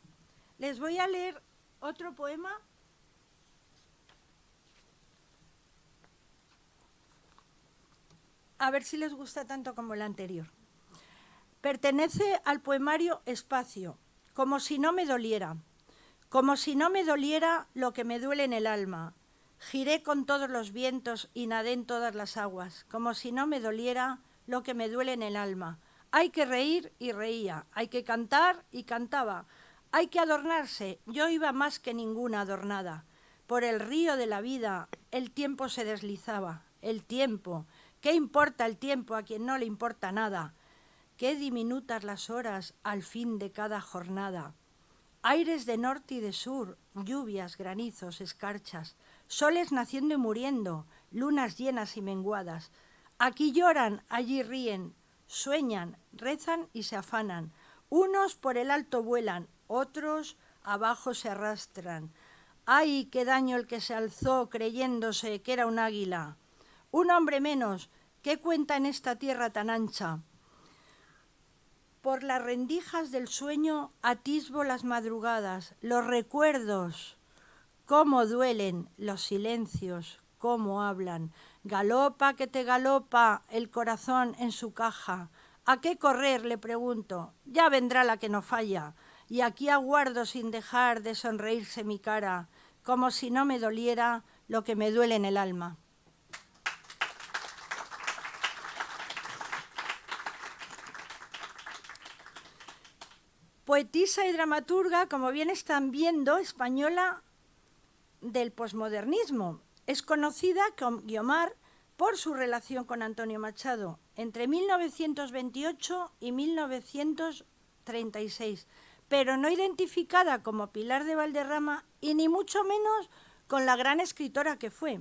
Speaker 1: Les voy a leer otro poema. A ver si les gusta tanto como el anterior. Pertenece al poemario Espacio, como si no me doliera. Como si no me doliera lo que me duele en el alma. Giré con todos los vientos y nadé en todas las aguas, como si no me doliera lo que me duele en el alma. Hay que reír y reía, hay que cantar y cantaba, hay que adornarse, yo iba más que ninguna adornada. Por el río de la vida el tiempo se deslizaba, el tiempo. ¿Qué importa el tiempo a quien no le importa nada? Qué diminutas las horas al fin de cada jornada. Aires de norte y de sur, lluvias, granizos, escarchas, soles naciendo y muriendo, lunas llenas y menguadas. Aquí lloran, allí ríen, sueñan, rezan y se afanan. Unos por el alto vuelan, otros abajo se arrastran. ¡Ay, qué daño el que se alzó creyéndose que era un águila! Un hombre menos, ¿qué cuenta en esta tierra tan ancha? Por las rendijas del sueño atisbo las madrugadas, los recuerdos, cómo duelen los silencios, cómo hablan. Galopa que te galopa el corazón en su caja. ¿A qué correr?, le pregunto. Ya vendrá la que no falla. Y aquí aguardo sin dejar de sonreírse mi cara, como si no me doliera lo que me duele en el alma. Poetisa y dramaturga, como bien están viendo, española del posmodernismo. Es conocida como Guiomar por su relación con Antonio Machado entre 1928 y 1936, pero no identificada como Pilar de Valderrama y ni mucho menos con la gran escritora que fue.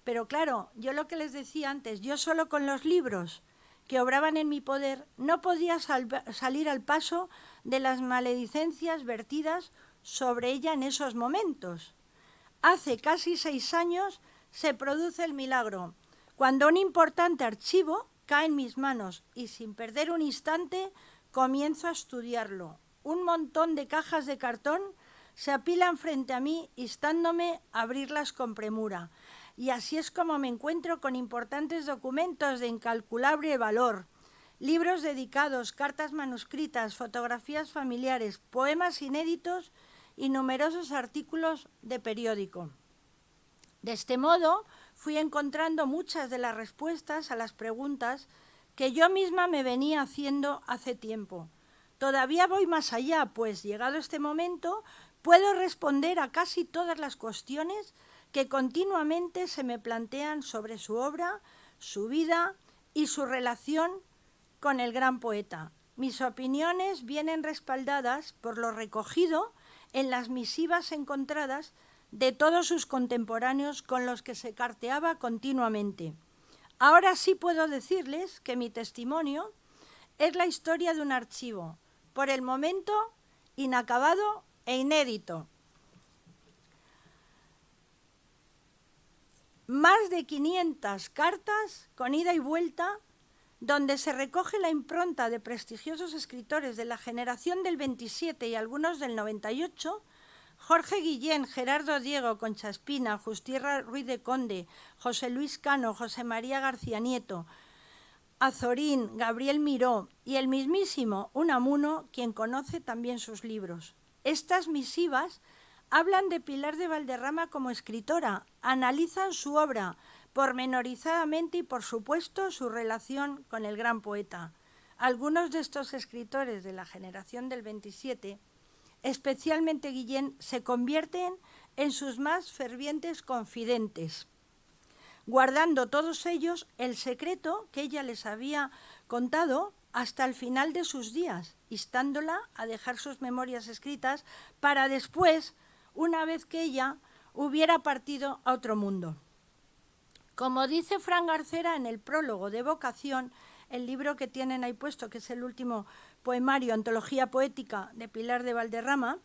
Speaker 1: Pero claro, yo lo que les decía antes, yo solo con los libros que obraban en mi poder no podía salir al paso de las maledicencias vertidas sobre ella en esos momentos. Hace casi 6 años se produce el milagro, cuando un importante archivo cae en mis manos y sin perder un instante comienzo a estudiarlo. Un montón de cajas de cartón se apilan frente a mí, instándome a abrirlas con premura. Y así es como me encuentro con importantes documentos de incalculable valor, libros dedicados, cartas manuscritas, fotografías familiares, poemas inéditos y numerosos artículos de periódico. De este modo, fui encontrando muchas de las respuestas a las preguntas que yo misma me venía haciendo hace tiempo. Todavía voy más allá, pues llegado este momento, puedo responder a casi todas las cuestiones que continuamente se me plantean sobre su obra, su vida y su relación con el gran poeta. Mis opiniones vienen respaldadas por lo recogido en las misivas encontradas de todos sus contemporáneos con los que se carteaba continuamente. Ahora sí puedo decirles que mi testimonio es la historia de un archivo, por el momento inacabado e inédito. Más de 500 cartas con ida y vuelta, donde se recoge la impronta de prestigiosos escritores de la generación del 27 y algunos del 98, Jorge Guillén, Gerardo Diego, Concha Espina, Justierra Ruiz de Conde, José Luis Cano, José María García Nieto, Azorín, Gabriel Miró y el mismísimo Unamuno, quien conoce también sus libros. Estas misivas hablan de Pilar de Valderrama como escritora, analizan su obra pormenorizadamente y, por supuesto, su relación con el gran poeta. Algunos de estos escritores de la generación del 27, especialmente Guillén, se convierten en sus más fervientes confidentes, guardando todos ellos el secreto que ella les había contado hasta el final de sus días, instándola a dejar sus memorias escritas para después, una vez que ella hubiera partido a otro mundo. Como dice Fran Garcera en el prólogo de Vocación, el libro que tienen ahí puesto, que es el último poemario, antología poética de Pilar de Valderrama,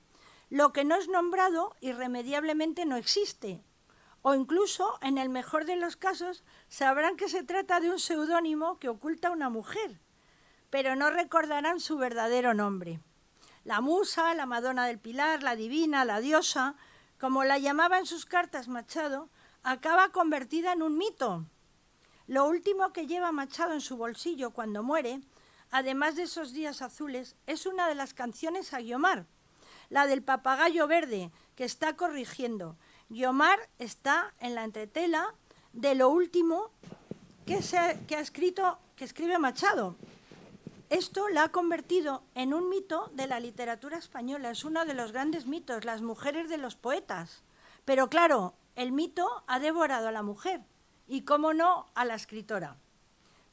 Speaker 1: lo que no es nombrado irremediablemente no existe, o incluso, en el mejor de los casos, sabrán que se trata de un seudónimo que oculta a una mujer, pero no recordarán su verdadero nombre. La musa, la Madonna del Pilar, la divina, la diosa, como la llamaba en sus cartas Machado, acaba convertida en un mito. Lo último que lleva Machado en su bolsillo cuando muere, además de esos días azules, es una de las canciones a Guiomar, la del papagayo verde, que está corrigiendo. Guiomar está en la entretela de lo último que escribe Machado. Esto la ha convertido en un mito de la literatura española. Es uno de los grandes mitos, las mujeres de los poetas. Pero claro, el mito ha devorado a la mujer y, cómo no, a la escritora.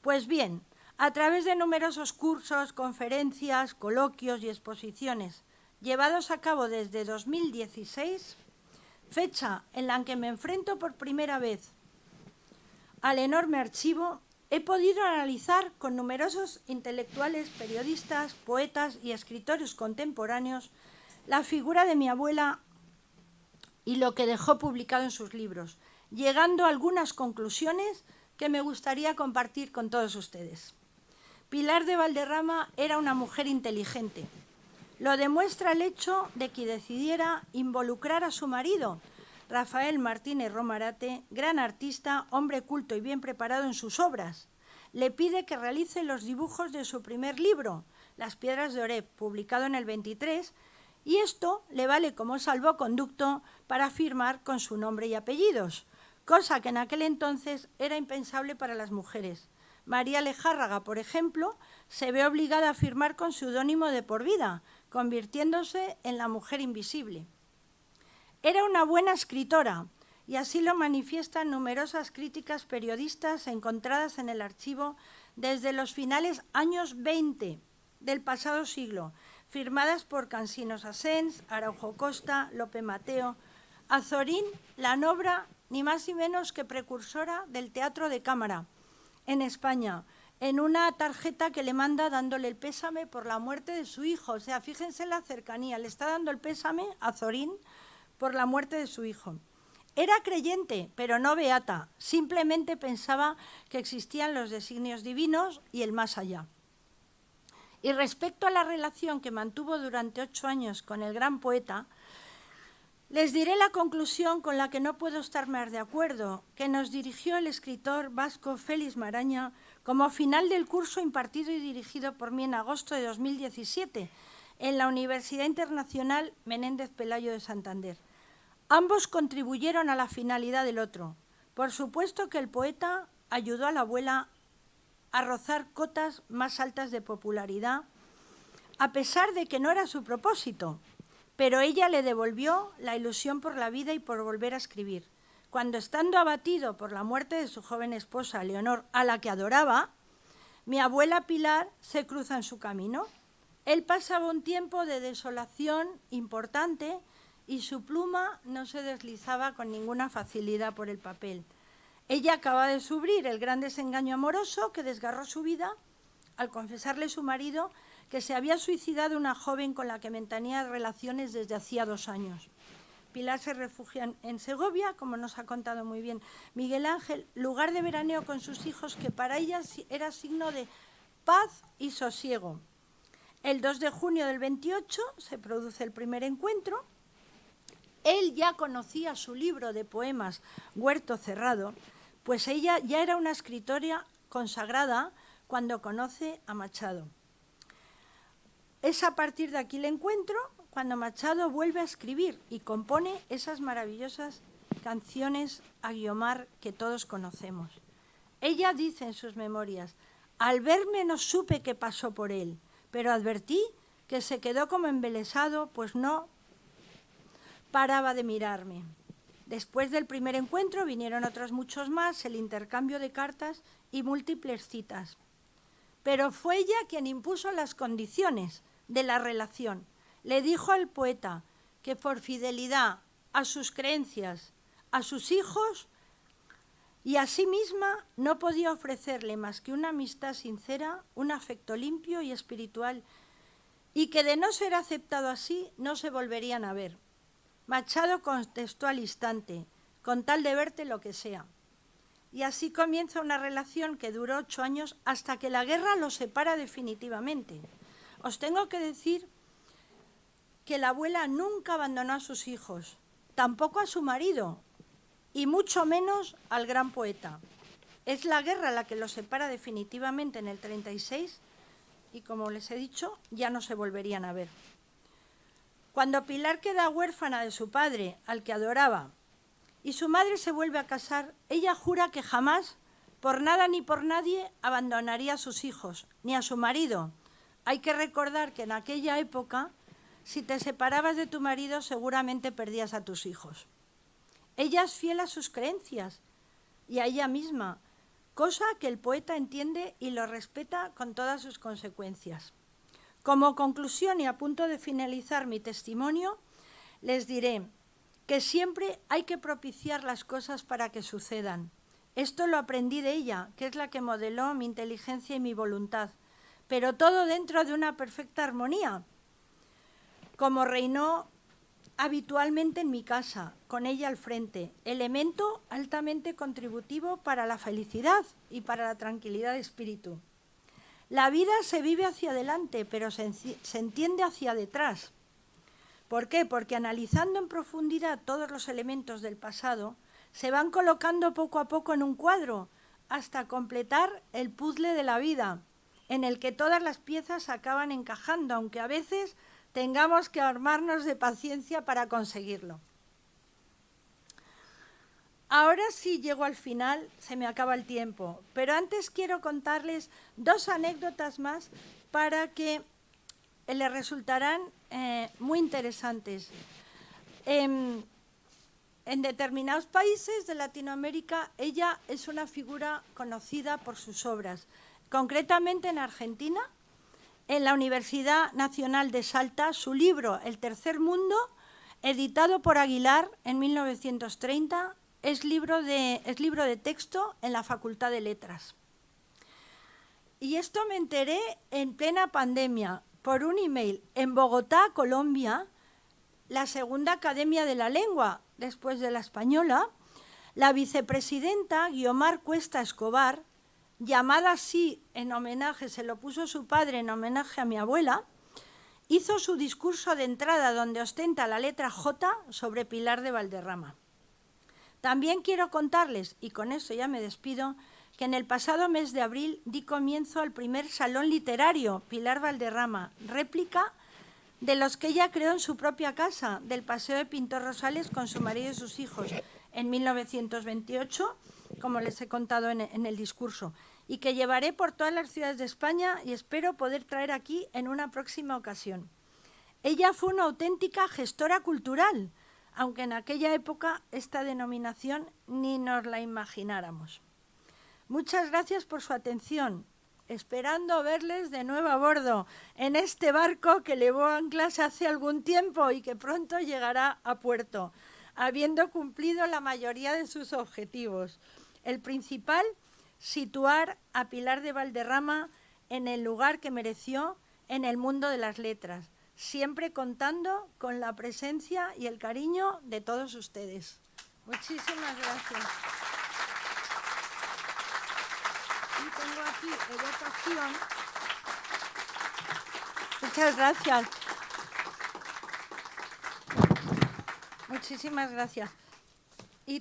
Speaker 1: Pues bien, a través de numerosos cursos, conferencias, coloquios y exposiciones llevados a cabo desde 2016, fecha en la que me enfrento por primera vez al enorme archivo, he podido analizar con numerosos intelectuales, periodistas, poetas y escritores contemporáneos la figura de mi abuela y lo que dejó publicado en sus libros, llegando a algunas conclusiones que me gustaría compartir con todos ustedes. Pilar de Valderrama era una mujer inteligente. Lo demuestra el hecho de que decidiera involucrar a su marido, Rafael Martínez Romarate, gran artista, hombre culto y bien preparado en sus obras. Le pide que realice los dibujos de su primer libro, Las piedras de Oreb, publicado en el 23, y esto le vale como salvoconducto para firmar con su nombre y apellidos, cosa que en aquel entonces era impensable para las mujeres. María Lejárraga, por ejemplo, se ve obligada a firmar con seudónimo de por vida, convirtiéndose en la mujer invisible. Era una buena escritora, y así lo manifiestan numerosas críticas periodistas encontradas en el archivo desde los finales años 20 del pasado siglo, firmadas por Cansinos Asens, Araujo Costa, Lope Mateo. Azorín, la obra ni más ni menos que precursora del teatro de cámara en España, en una tarjeta que le manda dándole el pésame por la muerte de su hijo. O sea, fíjense la cercanía, le está dando el pésame a Azorín por la muerte de su hijo. Era creyente, pero no beata, simplemente pensaba que existían los designios divinos y el más allá. Y respecto a la relación que mantuvo durante 8 años con el gran poeta, les diré la conclusión con la que no puedo estar más de acuerdo, que nos dirigió el escritor vasco Félix Maraña como final del curso impartido y dirigido por mí en agosto de 2017 en la Universidad Internacional Menéndez Pelayo de Santander. Ambos contribuyeron a la finalidad del otro. Por supuesto que el poeta ayudó a la abuela a rozar cotas más altas de popularidad, a pesar de que no era su propósito, pero ella le devolvió la ilusión por la vida y por volver a escribir. Cuando, estando abatido por la muerte de su joven esposa, Leonor, a la que adoraba, mi abuela Pilar se cruza en su camino. Él pasaba un tiempo de desolación importante y su pluma no se deslizaba con ninguna facilidad por el papel. Ella acaba de sufrir el gran desengaño amoroso que desgarró su vida al confesarle su marido que se había suicidado una joven con la que mantenía relaciones desde hacía 2 años. Pilar se refugia en Segovia, como nos ha contado muy bien Miguel Ángel, lugar de veraneo con sus hijos que para ella era signo de paz y sosiego. El 2 de junio del 28 se produce el primer encuentro. Él ya conocía su libro de poemas, Huerto Cerrado, pues ella ya era una escritora consagrada cuando conoce a Machado. Es a partir de aquí el encuentro cuando Machado vuelve a escribir y compone esas maravillosas canciones a Guiomar que todos conocemos. Ella dice en sus memorias: al verme no supe qué pasó por él, pero advertí que se quedó como embelesado, pues no paraba de mirarme. Después del primer encuentro vinieron otros muchos más, el intercambio de cartas y múltiples citas. Pero fue ella quien impuso las condiciones de la relación. Le dijo al poeta que por fidelidad a sus creencias, a sus hijos y a sí misma no podía ofrecerle más que una amistad sincera, un afecto limpio y espiritual, y que de no ser aceptado así no se volverían a ver. Machado contestó al instante: con tal de verte lo que sea. Y así comienza una relación que duró 8 años hasta que la guerra los separa definitivamente. Os tengo que decir que la abuela nunca abandonó a sus hijos, tampoco a su marido, y mucho menos al gran poeta. Es la guerra la que los separa definitivamente en el 36 y, como les he dicho, ya no se volverían a ver. Cuando Pilar queda huérfana de su padre, al que adoraba, y su madre se vuelve a casar, ella jura que jamás, por nada ni por nadie, abandonaría a sus hijos, ni a su marido. Hay que recordar que en aquella época, si te separabas de tu marido, seguramente perdías a tus hijos. Ella es fiel a sus creencias y a ella misma, cosa que el poeta entiende y lo respeta con todas sus consecuencias. Como conclusión y a punto de finalizar mi testimonio, les diré que siempre hay que propiciar las cosas para que sucedan. Esto lo aprendí de ella, que es la que modeló mi inteligencia y mi voluntad, pero todo dentro de una perfecta armonía, como reinó habitualmente en mi casa, con ella al frente, elemento altamente contributivo para la felicidad y para la tranquilidad de espíritu. La vida se vive hacia adelante, pero se entiende hacia detrás. ¿Por qué? Porque analizando en profundidad todos los elementos del pasado, se van colocando poco a poco en un cuadro, hasta completar el puzzle de la vida, en el que todas las piezas acaban encajando, aunque a veces tengamos que armarnos de paciencia para conseguirlo. Ahora sí llego al final, se me acaba el tiempo, pero antes quiero contarles 2 anécdotas más para que les resultarán muy interesantes. En determinados países de Latinoamérica, ella es una figura conocida por sus obras. Concretamente en Argentina, en la Universidad Nacional de Salta, su libro El Tercer Mundo, editado por Aguilar en 1930, es libro de texto en la Facultad de Letras. Y esto me enteré en plena pandemia, por un email. En Bogotá, Colombia, la segunda Academia de la Lengua, después de la española, la vicepresidenta Guiomar Cuesta Escobar, llamada así en homenaje, se lo puso su padre en homenaje a mi abuela, hizo su discurso de entrada donde ostenta la letra J sobre Pilar de Valderrama. También quiero contarles, y con eso ya me despido, que en el pasado mes de abril di comienzo al primer salón literario Pilar Valderrama, réplica de los que ella creó en su propia casa, del Paseo de Pintor Rosales con su marido y sus hijos, en 1928, como les he contado en el discurso, y que llevaré por todas las ciudades de España y espero poder traer aquí en una próxima ocasión. Ella fue una auténtica gestora cultural, aunque en aquella época esta denominación ni nos la imagináramos. Muchas gracias por su atención, esperando verles de nuevo a bordo en este barco que levó anclas hace algún tiempo y que pronto llegará a puerto, habiendo cumplido la mayoría de sus objetivos. El principal, situar a Pilar de Valderrama en el lugar que mereció en el mundo de las letras, siempre contando con la presencia y el cariño de todos ustedes. Muchísimas gracias. Y tengo aquí evocación. Muchas gracias. Muchísimas gracias. Y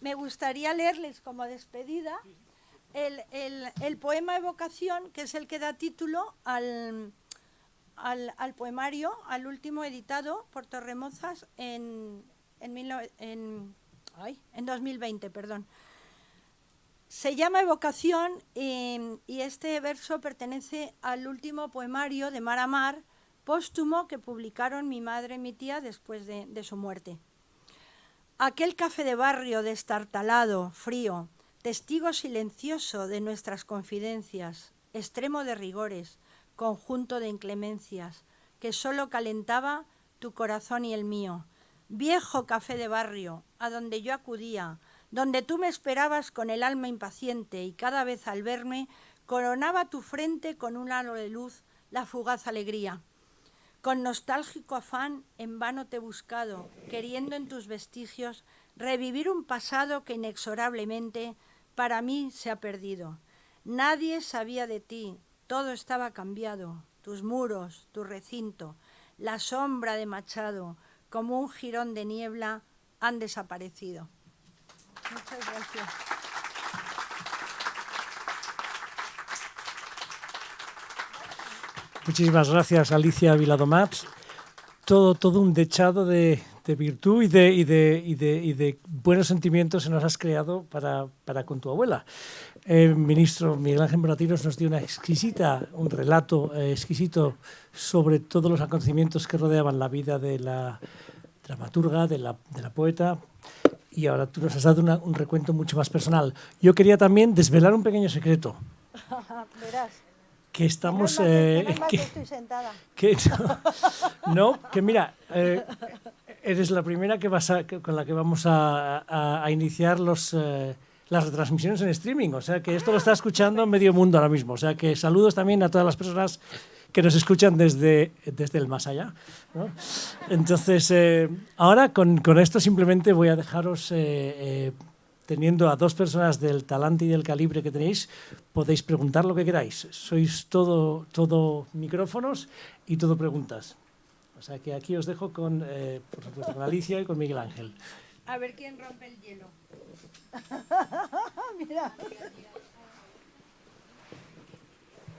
Speaker 1: me gustaría leerles como despedida el poema Evocación, que es el que da título al poemario, al último editado por Torremozas en 2020, perdón. Se llama Evocación y este verso pertenece al último poemario de Mar a Mar, póstumo, que publicaron mi madre y mi tía después de su muerte. Aquel café de barrio destartalado, frío, testigo silencioso de nuestras confidencias, extremo de rigores, conjunto de inclemencias, que solo calentaba tu corazón y el mío. Viejo café de barrio, a donde yo acudía, donde tú me esperabas con el alma impaciente y cada vez al verme coronaba tu frente con un halo de luz la fugaz alegría. Con nostálgico afán en vano te he buscado, queriendo en tus vestigios revivir un pasado que inexorablemente para mí se ha perdido. Nadie sabía de ti, todo estaba cambiado, tus muros, tu recinto, la sombra de Machado, como un jirón de niebla, han desaparecido. Muchas gracias.
Speaker 2: Muchísimas gracias, Alicia Viladomats. Todo un dechado de virtud y de buenos sentimientos se nos has creado para con tu abuela. El ministro Miguel Ángel Moratinos nos dio un relato exquisito sobre todos los acontecimientos que rodeaban la vida de la dramaturga, de la poeta, y ahora tú nos has dado un recuento mucho más personal. Yo quería también desvelar un pequeño secreto.
Speaker 1: Verás.
Speaker 2: Que estamos...
Speaker 1: estoy sentada.
Speaker 2: Que mira, eres la primera con la que vamos a iniciar las retransmisiones en streaming. O sea que esto lo está escuchando medio mundo ahora mismo. O sea que saludos también a todas las personas que nos escuchan desde el más allá, ¿no? Entonces, ahora con esto simplemente voy a dejaros teniendo a dos personas del talante y del calibre que tenéis, podéis preguntar lo que queráis. Sois todo micrófonos y todo preguntas. O sea que aquí os dejo con, por supuesto, con Alicia y con Miguel Ángel.
Speaker 1: A ver quién rompe el hielo. Mira.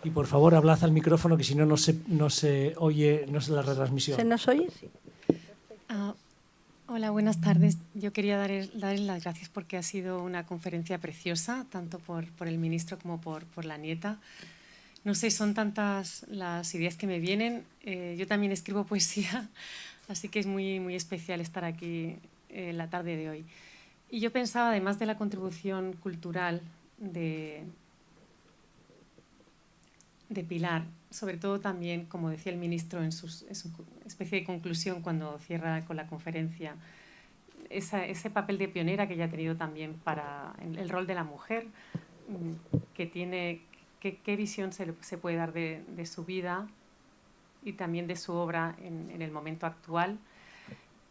Speaker 2: Y por favor, hablad al micrófono, que si no, no se oye, no se la retransmisión.
Speaker 1: ¿Se nos oye? Sí.
Speaker 4: Hola, buenas tardes. Yo quería darles las gracias porque ha sido una conferencia preciosa, tanto por el ministro como por la nieta. No sé, son tantas las ideas que me vienen. Yo también escribo poesía, así que es muy, muy especial estar aquí la tarde de hoy. Y yo pensaba, además de la contribución cultural de Pilar, sobre todo también, como decía el ministro en su especie de conclusión cuando cierra con la conferencia, ese papel de pionera que ella ha tenido también para el rol de la mujer, que tiene, qué visión se puede dar de su vida y también de su obra en el momento actual.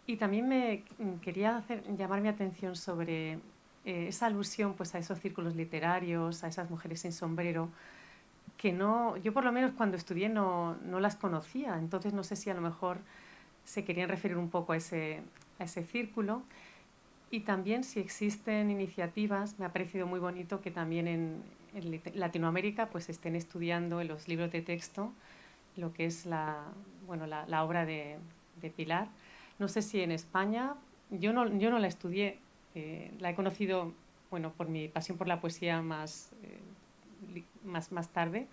Speaker 4: Y también me quería llamar mi atención sobre esa alusión pues, a esos círculos literarios, a esas mujeres sin sombrero, que no, yo por lo menos cuando estudié no las conocía, entonces no sé si a lo mejor se querían referir un poco a ese círculo. Y también si existen iniciativas, me ha parecido muy bonito que también en Latinoamérica pues estén estudiando en los libros de texto lo que es la obra de Pilar. No sé si en España, yo no la estudié, la he conocido por mi pasión por la poesía más tarde.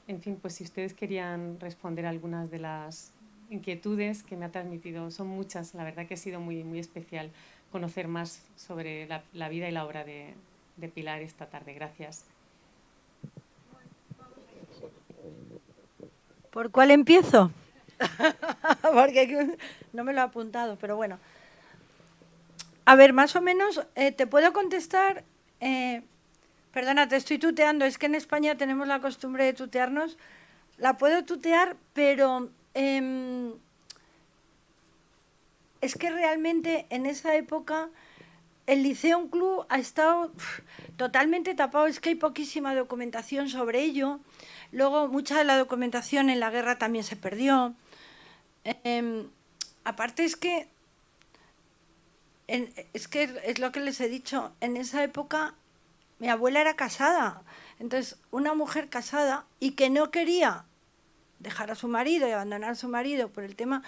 Speaker 4: En fin, pues si ustedes querían responder a algunas de las inquietudes que me ha transmitido, son muchas, la verdad que ha sido muy, muy especial conocer más sobre la vida y la obra de Pilar esta tarde. Gracias.
Speaker 1: ¿Por cuál empiezo? Porque no me lo he apuntado, pero bueno. A ver, más o menos, te puedo contestar... Perdona, te estoy tuteando. Es que en España tenemos la costumbre de tutearnos. La puedo tutear, pero es que realmente en esa época el Liceum Club ha estado totalmente tapado. Es que hay poquísima documentación sobre ello. Luego, mucha de la documentación en la guerra también se perdió. Aparte es que es lo que les he dicho. En esa época... Mi abuela era casada, entonces una mujer casada y que no quería dejar a su marido y abandonar a su marido por el tema,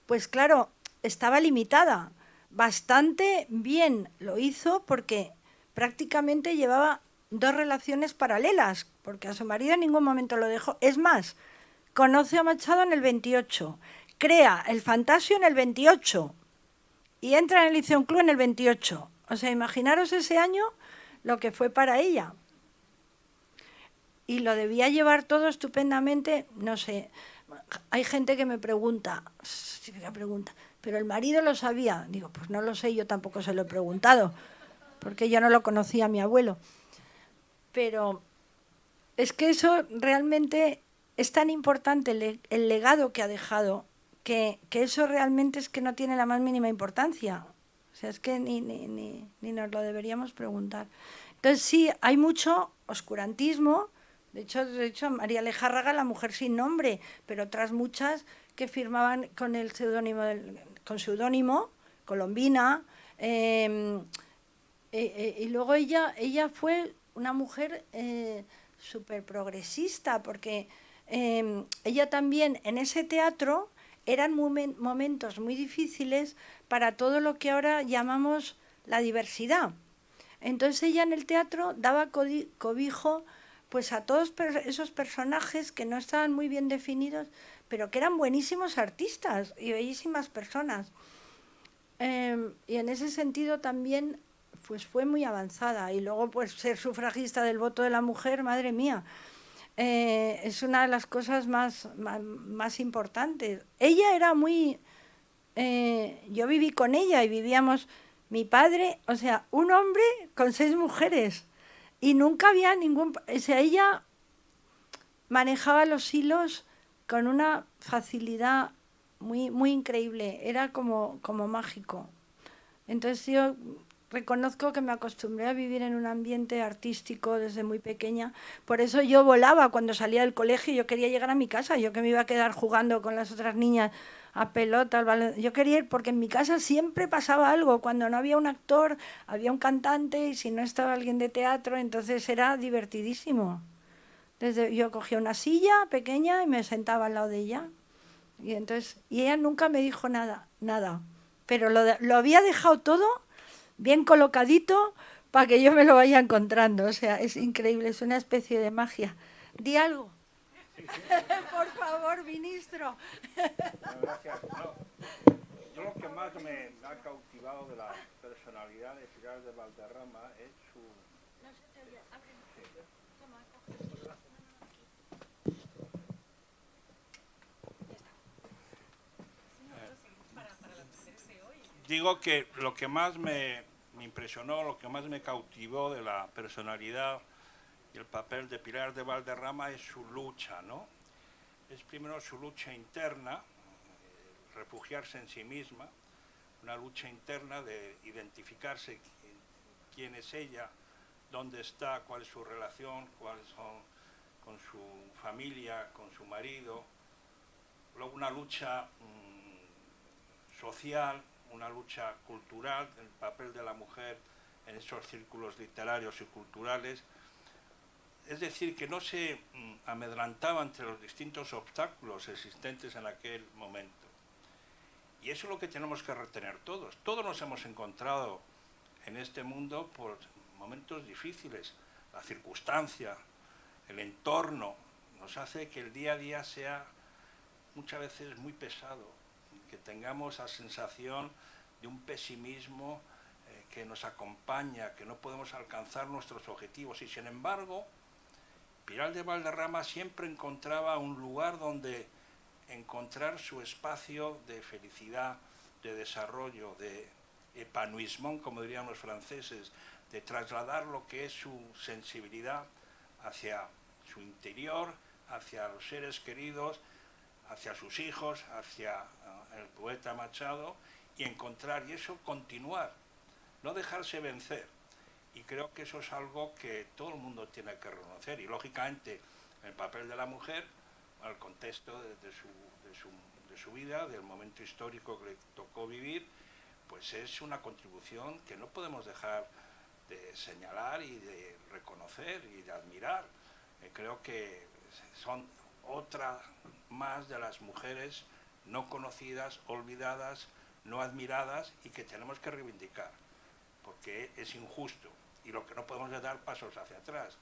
Speaker 1: pues claro, estaba limitada. Bastante bien lo hizo porque prácticamente llevaba dos relaciones paralelas, porque a su marido en ningún momento lo dejó. Es más, conoce a Machado en el 28, crea el Fantasio en el 28 y entra en el Liceum Club en el 28. O sea, imaginaros ese año lo que fue para ella. Y lo debía llevar todo estupendamente, no sé. Hay gente que me pregunta, ¿pero el marido lo sabía? Digo, pues no lo sé, yo tampoco se lo he preguntado, porque yo no lo conocía a mi abuelo. Pero es que eso realmente es tan importante, el legado que ha dejado, que eso realmente es que no tiene la más mínima importancia. O sea, es que ni nos lo deberíamos preguntar. Entonces sí, hay mucho oscurantismo. De hecho, María Lejárraga, la mujer sin nombre, pero otras muchas que firmaban con el seudónimo, Colombina. Y luego ella fue una mujer súper progresista, porque ella también en ese teatro eran momentos muy difíciles para todo lo que ahora llamamos la diversidad. Entonces ella en el teatro daba cobijo pues a todos esos personajes que no estaban muy bien definidos, pero que eran buenísimos artistas y bellísimas personas. Y en ese sentido también pues fue muy avanzada. Y luego pues ser sufragista del voto de la mujer, madre mía, es una de las cosas más importantes. Ella era muy... yo viví con ella y vivíamos mi padre, o sea, un hombre con 6 mujeres y nunca había ningún... O sea, ella manejaba los hilos con una facilidad muy, muy increíble, era como mágico. Entonces yo reconozco que me acostumbré a vivir en un ambiente artístico desde muy pequeña. Por eso yo volaba cuando salía del colegio. Yo quería llegar a mi casa. Yo que me iba a quedar jugando con las otras niñas a pelota, al balón. Yo quería ir porque en mi casa siempre pasaba algo. Cuando no había un actor, había un cantante, y si no estaba alguien de teatro, entonces era divertidísimo. Yo cogía una silla pequeña y me sentaba al lado de ella. Y ella nunca me dijo nada. Pero lo había dejado todo bien colocadito para que yo me lo vaya encontrando. O sea, es increíble, es una especie de magia. Di algo. Por favor, ministro.
Speaker 3: Gracias. No, yo lo que más me ha cautivado de la personalidad de Pilar de Valderrama es su... Digo que lo que más me impresionó, lo que más me cautivó de la personalidad y el papel de Pilar de Valderrama es su lucha, ¿no? Es primero su lucha interna, refugiarse en sí misma, una lucha interna de identificarse quién es ella, dónde está, cuál es su relación, cuáles son con su familia, con su marido. Luego una lucha social, una lucha cultural, el papel de la mujer en esos círculos literarios y culturales. Es decir, que no se amedrantaba ante los distintos obstáculos existentes en aquel momento. Y eso es lo que tenemos que retener todos. Todos nos hemos encontrado en este mundo por momentos difíciles. La circunstancia, el entorno, nos hace que el día a día sea muchas veces muy pesado, que tengamos la sensación de un pesimismo que nos acompaña, que no podemos alcanzar nuestros objetivos. Y sin embargo, Pilar de Valderrama siempre encontraba un lugar donde encontrar su espacio de felicidad, de desarrollo, de épanouissement, como dirían los franceses, de trasladar lo que es su sensibilidad hacia su interior, hacia los seres queridos, hacia sus hijos, hacia el poeta Machado, y encontrar, y eso continuar, no dejarse vencer. Y creo que eso es algo que todo el mundo tiene que reconocer. Y lógicamente el papel de la mujer, al contexto de su vida, del momento histórico que le tocó vivir, pues es una contribución que no podemos dejar de señalar y de reconocer y de admirar. Creo que son otra más de las mujeres no conocidas, olvidadas, no admiradas, y que tenemos que reivindicar, porque es injusto, y lo que no podemos es dar pasos hacia atrás.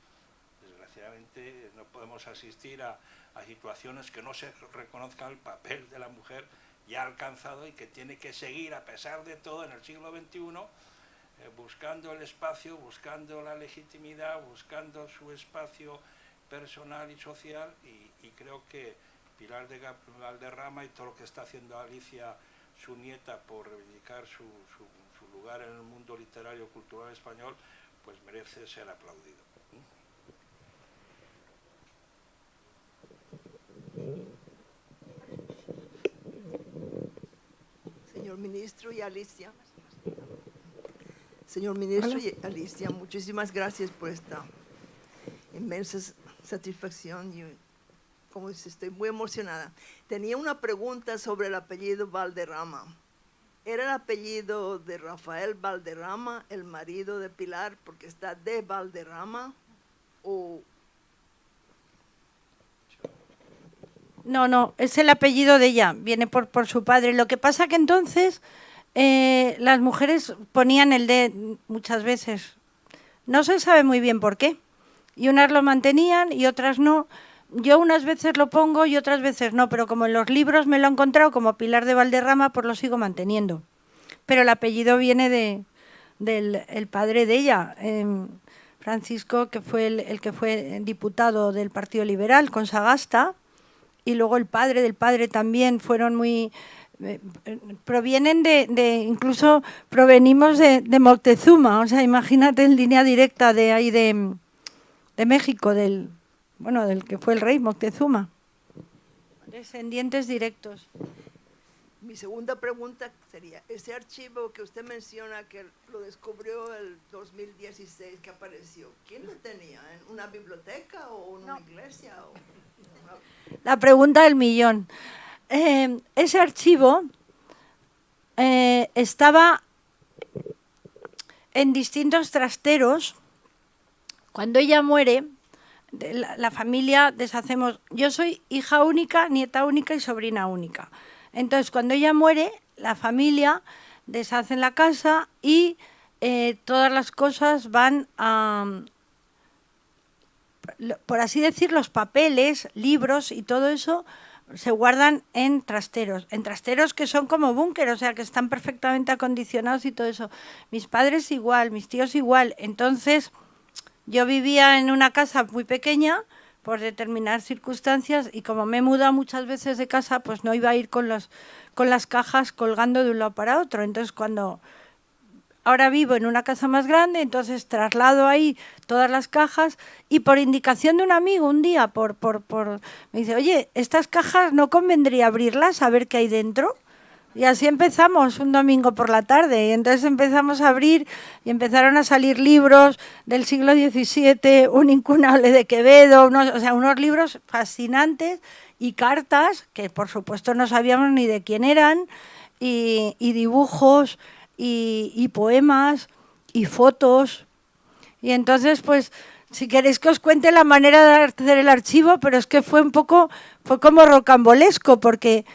Speaker 3: Desgraciadamente no podemos asistir a situaciones que no se reconozca el papel de la mujer ya alcanzado y que tiene que seguir, a pesar de todo, en el siglo XXI, buscando el espacio, buscando la legitimidad, buscando su espacio personal y social, y creo que Pilar de Valderrama y todo lo que está haciendo Alicia, su nieta, por reivindicar su lugar en el mundo literario y cultural español, pues merece ser aplaudido.
Speaker 5: Señor ministro y Alicia. Señor ministro y Alicia, muchísimas gracias por esta inmensa satisfacción. Y, como dice, estoy muy emocionada. Tenía una pregunta sobre el apellido Valderrama. ¿Era el apellido de Rafael Valderrama, el marido de Pilar, porque está de Valderrama? ¿O
Speaker 1: No, es el apellido de ella, viene por su padre. Lo que pasa que entonces las mujeres ponían el de muchas veces. No se sabe muy bien por qué. Y unas lo mantenían y otras no. Yo unas veces lo pongo y otras veces no, pero como en los libros me lo he encontrado como Pilar de Valderrama, pues lo sigo manteniendo. Pero el apellido viene del padre de ella, Francisco, que fue el que fue diputado del Partido Liberal con Sagasta, y luego el padre del padre también fueron muy... provienen incluso provenimos de Moctezuma, o sea, imagínate en línea directa de ahí de México, del que fue el rey Moctezuma. Descendientes directos.
Speaker 5: Mi segunda pregunta sería, ese archivo que usted menciona que lo descubrió el 2016 que apareció, ¿quién lo tenía? ¿En una biblioteca o en una iglesia?
Speaker 1: La pregunta del millón. Ese archivo estaba en distintos trasteros. Cuando ella muere, la familia deshacemos... Yo soy hija única, nieta única y sobrina única. Entonces, cuando ella muere, la familia deshace la casa y todas las cosas van a... Por así decir, los papeles, libros y todo eso se guardan en trasteros que son como búnker, o sea, que están perfectamente acondicionados y todo eso. Mis padres igual, mis tíos igual. Entonces, yo vivía en una casa muy pequeña por determinadas circunstancias y como me he mudado muchas veces de casa, pues no iba a ir con las cajas colgando de un lado para otro. Entonces, ahora vivo en una casa más grande, entonces traslado ahí todas las cajas y por indicación de un amigo un día me dice, oye, estas cajas no convendría abrirlas a ver qué hay dentro. Y así empezamos un domingo por la tarde y entonces empezamos a abrir y empezaron a salir libros del siglo XVII, un incunable de Quevedo, unos libros fascinantes y cartas que por supuesto no sabíamos ni de quién eran y dibujos y poemas y fotos. Y entonces, pues, si queréis que os cuente la manera de hacer el archivo, pero es que fue como rocambolesco, porque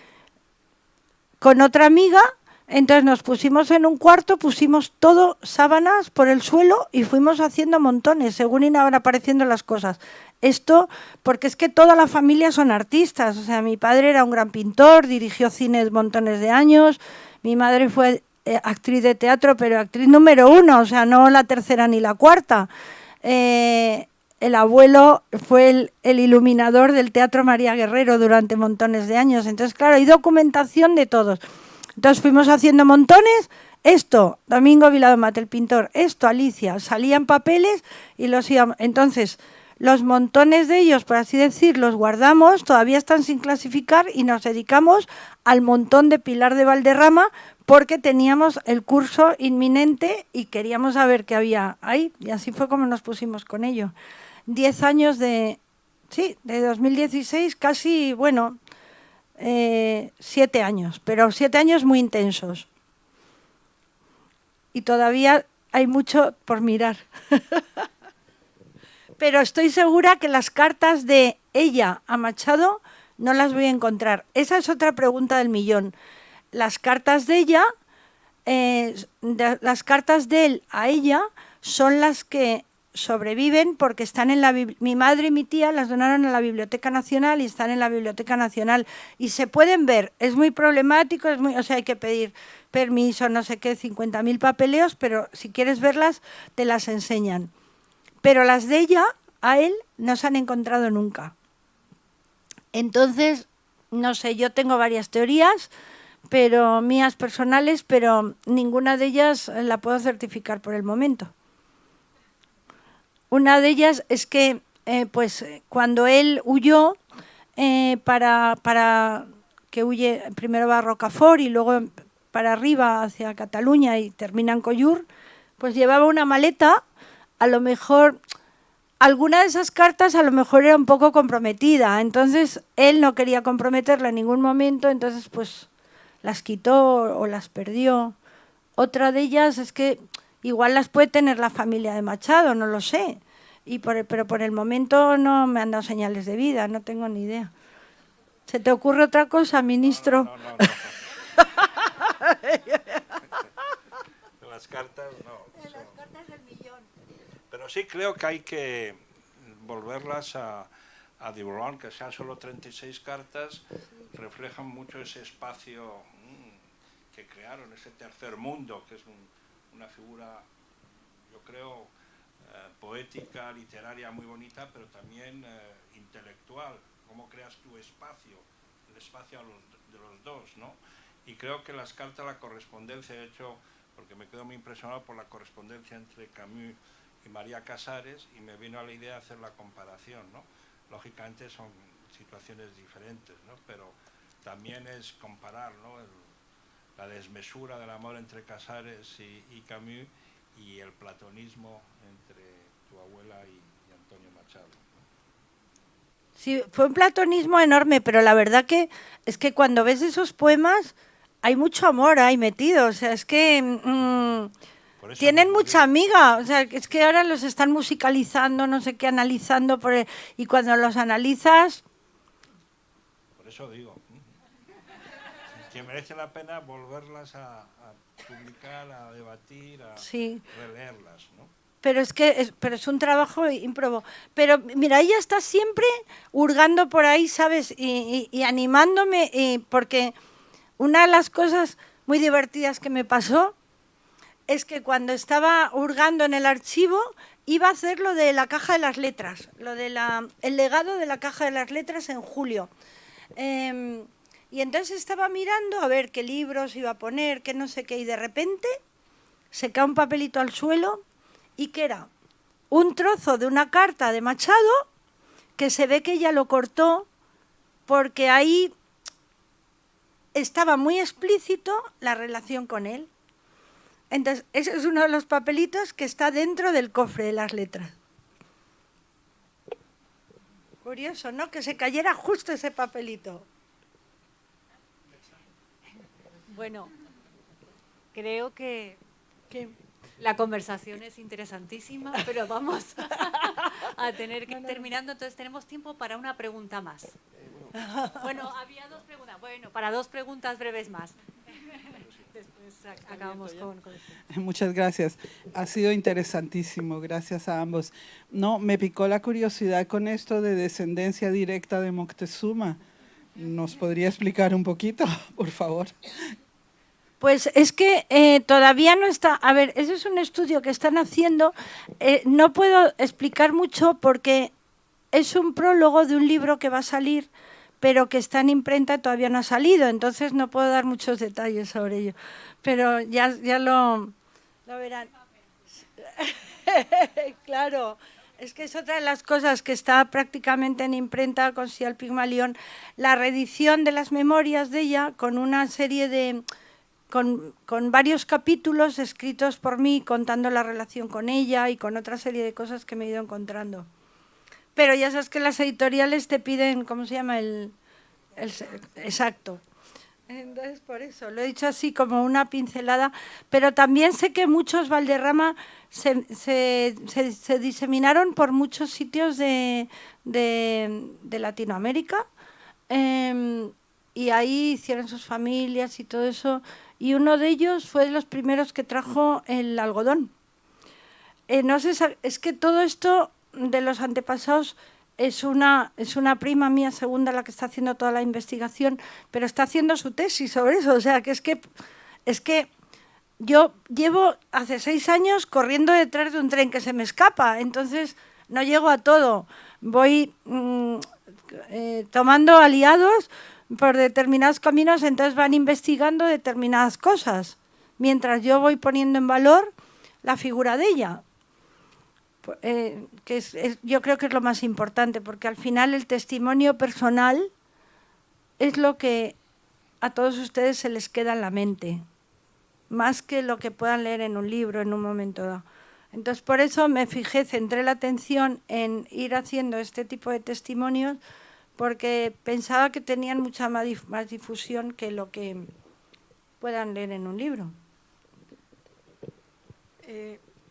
Speaker 1: con otra amiga, entonces nos pusimos en un cuarto, pusimos todo sábanas por el suelo y fuimos haciendo montones, según iban apareciendo las cosas. Esto, porque es que toda la familia son artistas, o sea, mi padre era un gran pintor, dirigió cine montones de años, mi madre fue actriz de teatro, pero actriz número 1, o sea, no la tercera ni la cuarta. El abuelo fue el iluminador del Teatro María Guerrero durante montones de años. Entonces, claro, hay documentación de todos. Entonces fuimos haciendo montones. Esto, Domingo Viladomat, el pintor. Esto, Alicia. Salían papeles y los íbamos... Entonces, los montones de ellos, por así decir, los guardamos, todavía están sin clasificar y nos dedicamos al montón de Pilar de Valderrama porque teníamos el curso inminente y queríamos saber qué había ahí. Y así fue como nos pusimos con ello. 10 años de 2016, casi, 7 años, pero 7 años muy intensos. Y todavía hay mucho por mirar. Pero estoy segura que las cartas de ella a Machado no las voy a encontrar. Esa es otra pregunta del millón. Las cartas de ella, las cartas de él a ella son las que sobreviven porque están en mi madre y mi tía las donaron a la Biblioteca Nacional y están en la Biblioteca Nacional y se pueden ver. Es muy problemático, o sea, hay que pedir permiso, no sé qué, 50.000 papeleos, pero si quieres verlas, te las enseñan. Pero las de ella, a él, no se han encontrado nunca. Entonces, no sé, yo tengo varias teorías, pero mías personales, pero ninguna de ellas la puedo certificar por el momento. Una de ellas es que, cuando él huyó, para que huye, primero va a Rocafort y luego para arriba hacia Cataluña y termina en Collur, pues llevaba una maleta, a lo mejor, alguna de esas cartas a lo mejor era un poco comprometida, entonces él no quería comprometerla en ningún momento, entonces pues las quitó o las perdió. Otra de ellas es que igual las puede tener la familia de Machado, no lo sé. Pero por el momento no me han dado señales de vida, no tengo ni idea. ¿Se te ocurre otra cosa, ministro?
Speaker 3: No. Las cartas no.
Speaker 1: Las cartas del millón.
Speaker 3: Pero sí creo que hay que volverlas a divulgar, que sean solo 36 cartas, reflejan mucho ese espacio que crearon, ese tercer mundo, que es una figura, yo creo, poética, literaria muy bonita, pero también intelectual. Cómo creas tu espacio, el espacio de los dos, ¿no? Y creo que las cartas, la correspondencia, de hecho, porque me quedo muy impresionado por la correspondencia entre Camus y María Casares, y me vino a la idea de hacer la comparación, ¿no? Lógicamente son situaciones diferentes, ¿no? Pero también es comparar, ¿no? la desmesura del amor entre Casares y Camus, y el platonismo entre tu abuela y Antonio Machado.
Speaker 1: Sí, fue un platonismo enorme, pero la verdad que es que cuando ves esos poemas hay mucho amor ahí metido, o sea, es que
Speaker 3: Por eso
Speaker 1: tienen
Speaker 3: mismo
Speaker 1: mucha
Speaker 3: digo,
Speaker 1: amiga, o sea, es que ahora los están musicalizando, no sé qué, analizando, y cuando los analizas,
Speaker 3: por eso digo que merece la pena volverlas a publicar, a debatir, a
Speaker 1: sí.
Speaker 3: releerlas, ¿no?
Speaker 1: Pero pero es un trabajo ímprobo. Pero mira, ella está siempre hurgando por ahí, ¿sabes? Y animándome, porque una de las cosas muy divertidas que me pasó es que cuando estaba hurgando en el archivo iba a hacer lo de la caja de las letras, el legado de la caja de las letras en julio. Y entonces estaba mirando a ver qué libros iba a poner, qué no sé qué, y de repente se cae un papelito al suelo y que era un trozo de una carta de Machado que se ve que ella lo cortó porque ahí estaba muy explícito la relación con él. Entonces, ese es uno de los papelitos que está dentro del cofre de las letras. Curioso, ¿no? Que se cayera justo ese papelito.
Speaker 6: Bueno, creo que
Speaker 1: ¿Qué?
Speaker 6: la conversación es interesantísima, pero vamos a tener que ir terminando, entonces tenemos tiempo para una pregunta más. Bueno, había dos preguntas. Bueno, para dos preguntas breves más. Después acabamos con esto.
Speaker 7: Muchas gracias. Ha sido interesantísimo. Gracias a ambos. No, me picó la curiosidad con esto de descendencia directa de Moctezuma. ¿Nos podría explicar un poquito, por favor?
Speaker 1: Pues es que todavía no está. A ver, ese es un estudio que están haciendo. No puedo explicar mucho porque es un prólogo de un libro que va a salir, pero que está en imprenta y todavía no ha salido. Entonces no puedo dar muchos detalles sobre ello. Pero ya lo verán. Claro. Es que es otra de las cosas que está prácticamente en imprenta con Sial Pigmalión, la reedición de las memorias de ella con una serie de... Con varios capítulos escritos por mí contando la relación con ella y con otra serie de cosas que me he ido encontrando. Pero ya sabes que las editoriales te piden, ¿cómo se llama? Exacto. Entonces, por eso, lo he dicho así como una pincelada, pero también sé que muchos Valderrama se diseminaron por muchos sitios de Latinoamérica, y ahí hicieron sus familias y todo eso, y uno de ellos fue de los primeros que trajo el algodón. No sé, es que todo esto de los antepasados es una prima mía segunda la que está haciendo toda la investigación, pero está haciendo su tesis sobre eso. O sea, que es que yo llevo hace 6 años corriendo detrás de un tren que se me escapa, entonces no llego a todo. Voy tomando aliados por determinados caminos, entonces van investigando determinadas cosas, mientras yo voy poniendo en valor la figura de ella. Que yo creo que es lo más importante, porque al final el testimonio personal es lo que a todos ustedes se les queda en la mente, más que lo que puedan leer en un libro en un momento dado. Entonces, por eso me fijé, centré la atención en ir haciendo este tipo de testimonios, porque pensaba que tenían mucha más difusión que lo que puedan leer en un libro.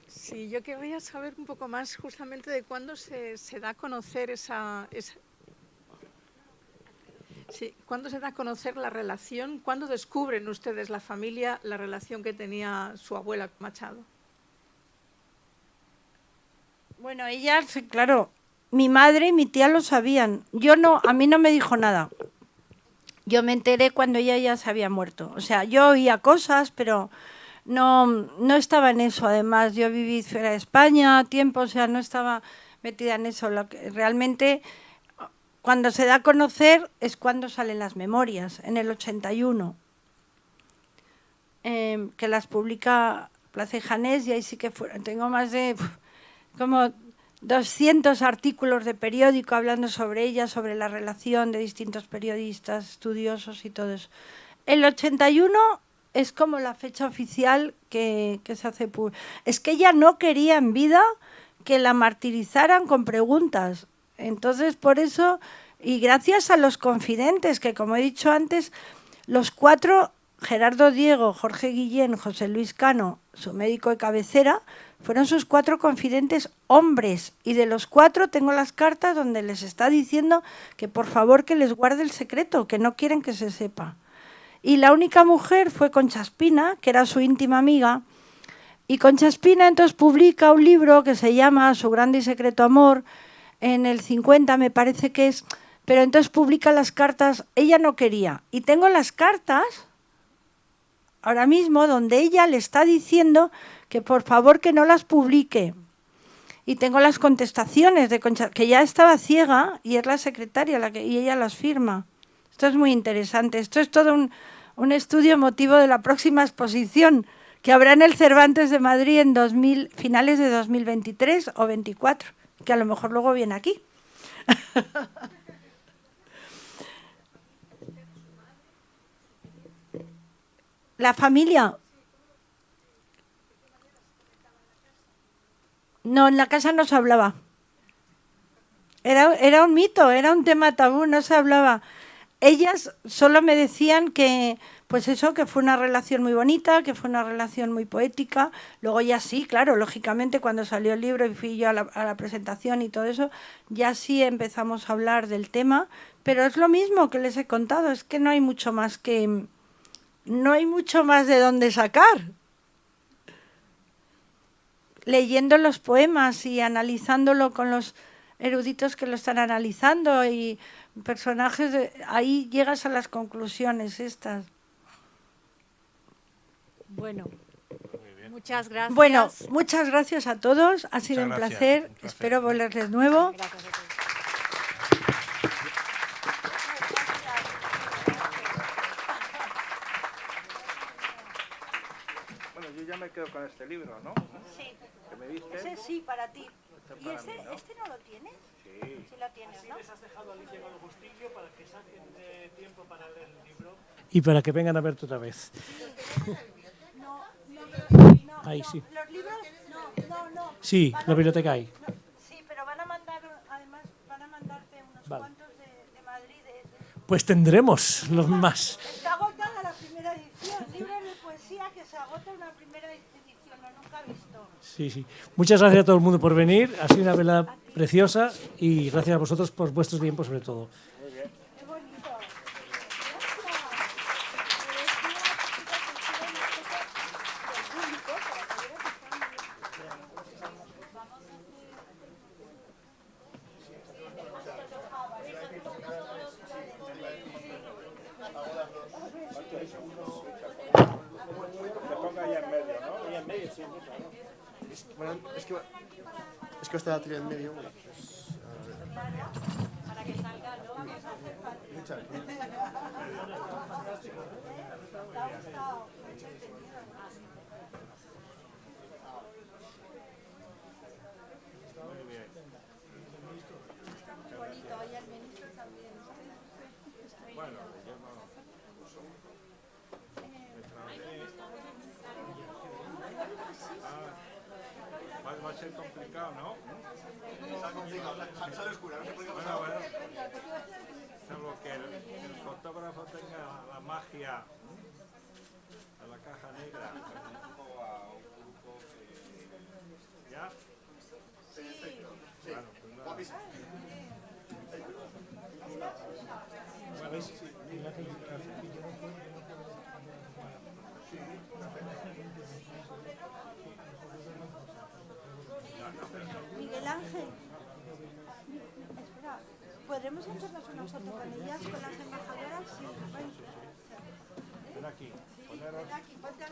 Speaker 8: Sí, yo querría saber un poco más justamente de cuándo se da a conocer ¿cuándo se da a conocer la relación? ¿Cuándo descubren ustedes, la familia, la relación que tenía su abuela Machado?
Speaker 1: Bueno, ella, claro, mi madre y mi tía lo sabían. Yo no, a mí no me dijo nada. Yo me enteré cuando ella ya se había muerto. O sea, yo oía cosas, pero no estaba en eso. Además, yo viví fuera de España tiempo, o sea, no estaba metida en eso. Realmente, cuando se da a conocer es cuando salen las memorias, en el 81, que las publica Plaza y Janés, y ahí sí que tengo más de como 200 artículos de periódico hablando sobre ella, sobre la relación de distintos periodistas, estudiosos y todo eso. El 81 es como la fecha oficial que se hace pública. Es que ella no quería en vida que la martirizaran con preguntas. Entonces, por eso, y gracias a los confidentes, que como he dicho antes, los 4, Gerardo Diego, Jorge Guillén, José Luis Cano, su médico de cabecera, fueron sus 4 confidentes hombres. Y de los 4 tengo las cartas donde les está diciendo que por favor que les guarde el secreto, que no quieren que se sepa. Y la única mujer fue Concha Espina, que era su íntima amiga. Y Concha Espina entonces publica un libro que se llama Su grande y secreto amor, en el 50 me parece que es, pero entonces publica las cartas, ella no quería. Y tengo las cartas ahora mismo donde ella le está diciendo que por favor que no las publique. Y tengo las contestaciones de Concha, que ya estaba ciega y es la secretaria y ella las firma. Esto es muy interesante. Esto es todo un estudio emotivo de la próxima exposición que habrá en el Cervantes de Madrid en finales de 2023 o 24, que a lo mejor luego viene aquí. La familia. No, en la casa no se hablaba. Era un mito, era un tema tabú, no se hablaba. Ellas solo me decían que, pues eso, que fue una relación muy bonita, que fue una relación muy poética. Luego ya sí, claro, lógicamente cuando salió el libro y fui yo a la presentación y todo eso, ya sí empezamos a hablar del tema, pero es lo mismo que les he contado, es que no hay mucho más de dónde sacar. Leyendo los poemas y analizándolo con los eruditos que lo están analizando y personajes, ahí llegas a las conclusiones estas.
Speaker 6: Bueno, muchas gracias.
Speaker 1: Bueno, muchas gracias a todos, ha sido un placer, espero volverles nuevo.
Speaker 6: Gracias a todos.
Speaker 3: Bueno, yo ya me quedo con este libro, ¿no?
Speaker 1: Sí.
Speaker 3: ¿Que me diste?
Speaker 1: Ese sí, para ti. ¿Y
Speaker 3: para mí, ¿no?
Speaker 1: este no lo tienes?
Speaker 3: Sí.
Speaker 1: Sí lo tienes, ¿no?
Speaker 2: Les has dejado a Alicia con el gustillo para que saquen tiempo para leer el libro. Y para que vengan a verte otra vez.
Speaker 1: No,
Speaker 2: Ahí sí.
Speaker 1: los libros, no.
Speaker 2: Sí, la biblioteca hay.
Speaker 1: No, sí, pero además van a mandarte unos cuantos de Madrid.
Speaker 2: Pues tendremos los más.
Speaker 1: Está agotada la primera edición, libros de poesía que se agota una primera edición, no nunca he visto.
Speaker 2: Sí, sí. Muchas gracias a todo el mundo por venir. Ha sido una velada preciosa y gracias a vosotros por vuestro tiempo sobre todo.
Speaker 1: Qué bonito.
Speaker 9: Bueno, es que va a estar la tría en medio.
Speaker 6: Para que salga, ¿no? Vamos a hacer
Speaker 3: Va a ser complicado, ¿no? Bueno. Salvo que el fotógrafo tenga la magia de la caja negra. ¿Ya? Sí. Bueno, pues nada.
Speaker 1: Miguel Ángel, espera, ¿podremos hacernos una foto con ellas, con las embajadoras? Sí.
Speaker 3: Ven aquí.
Speaker 1: Ven aquí, ponte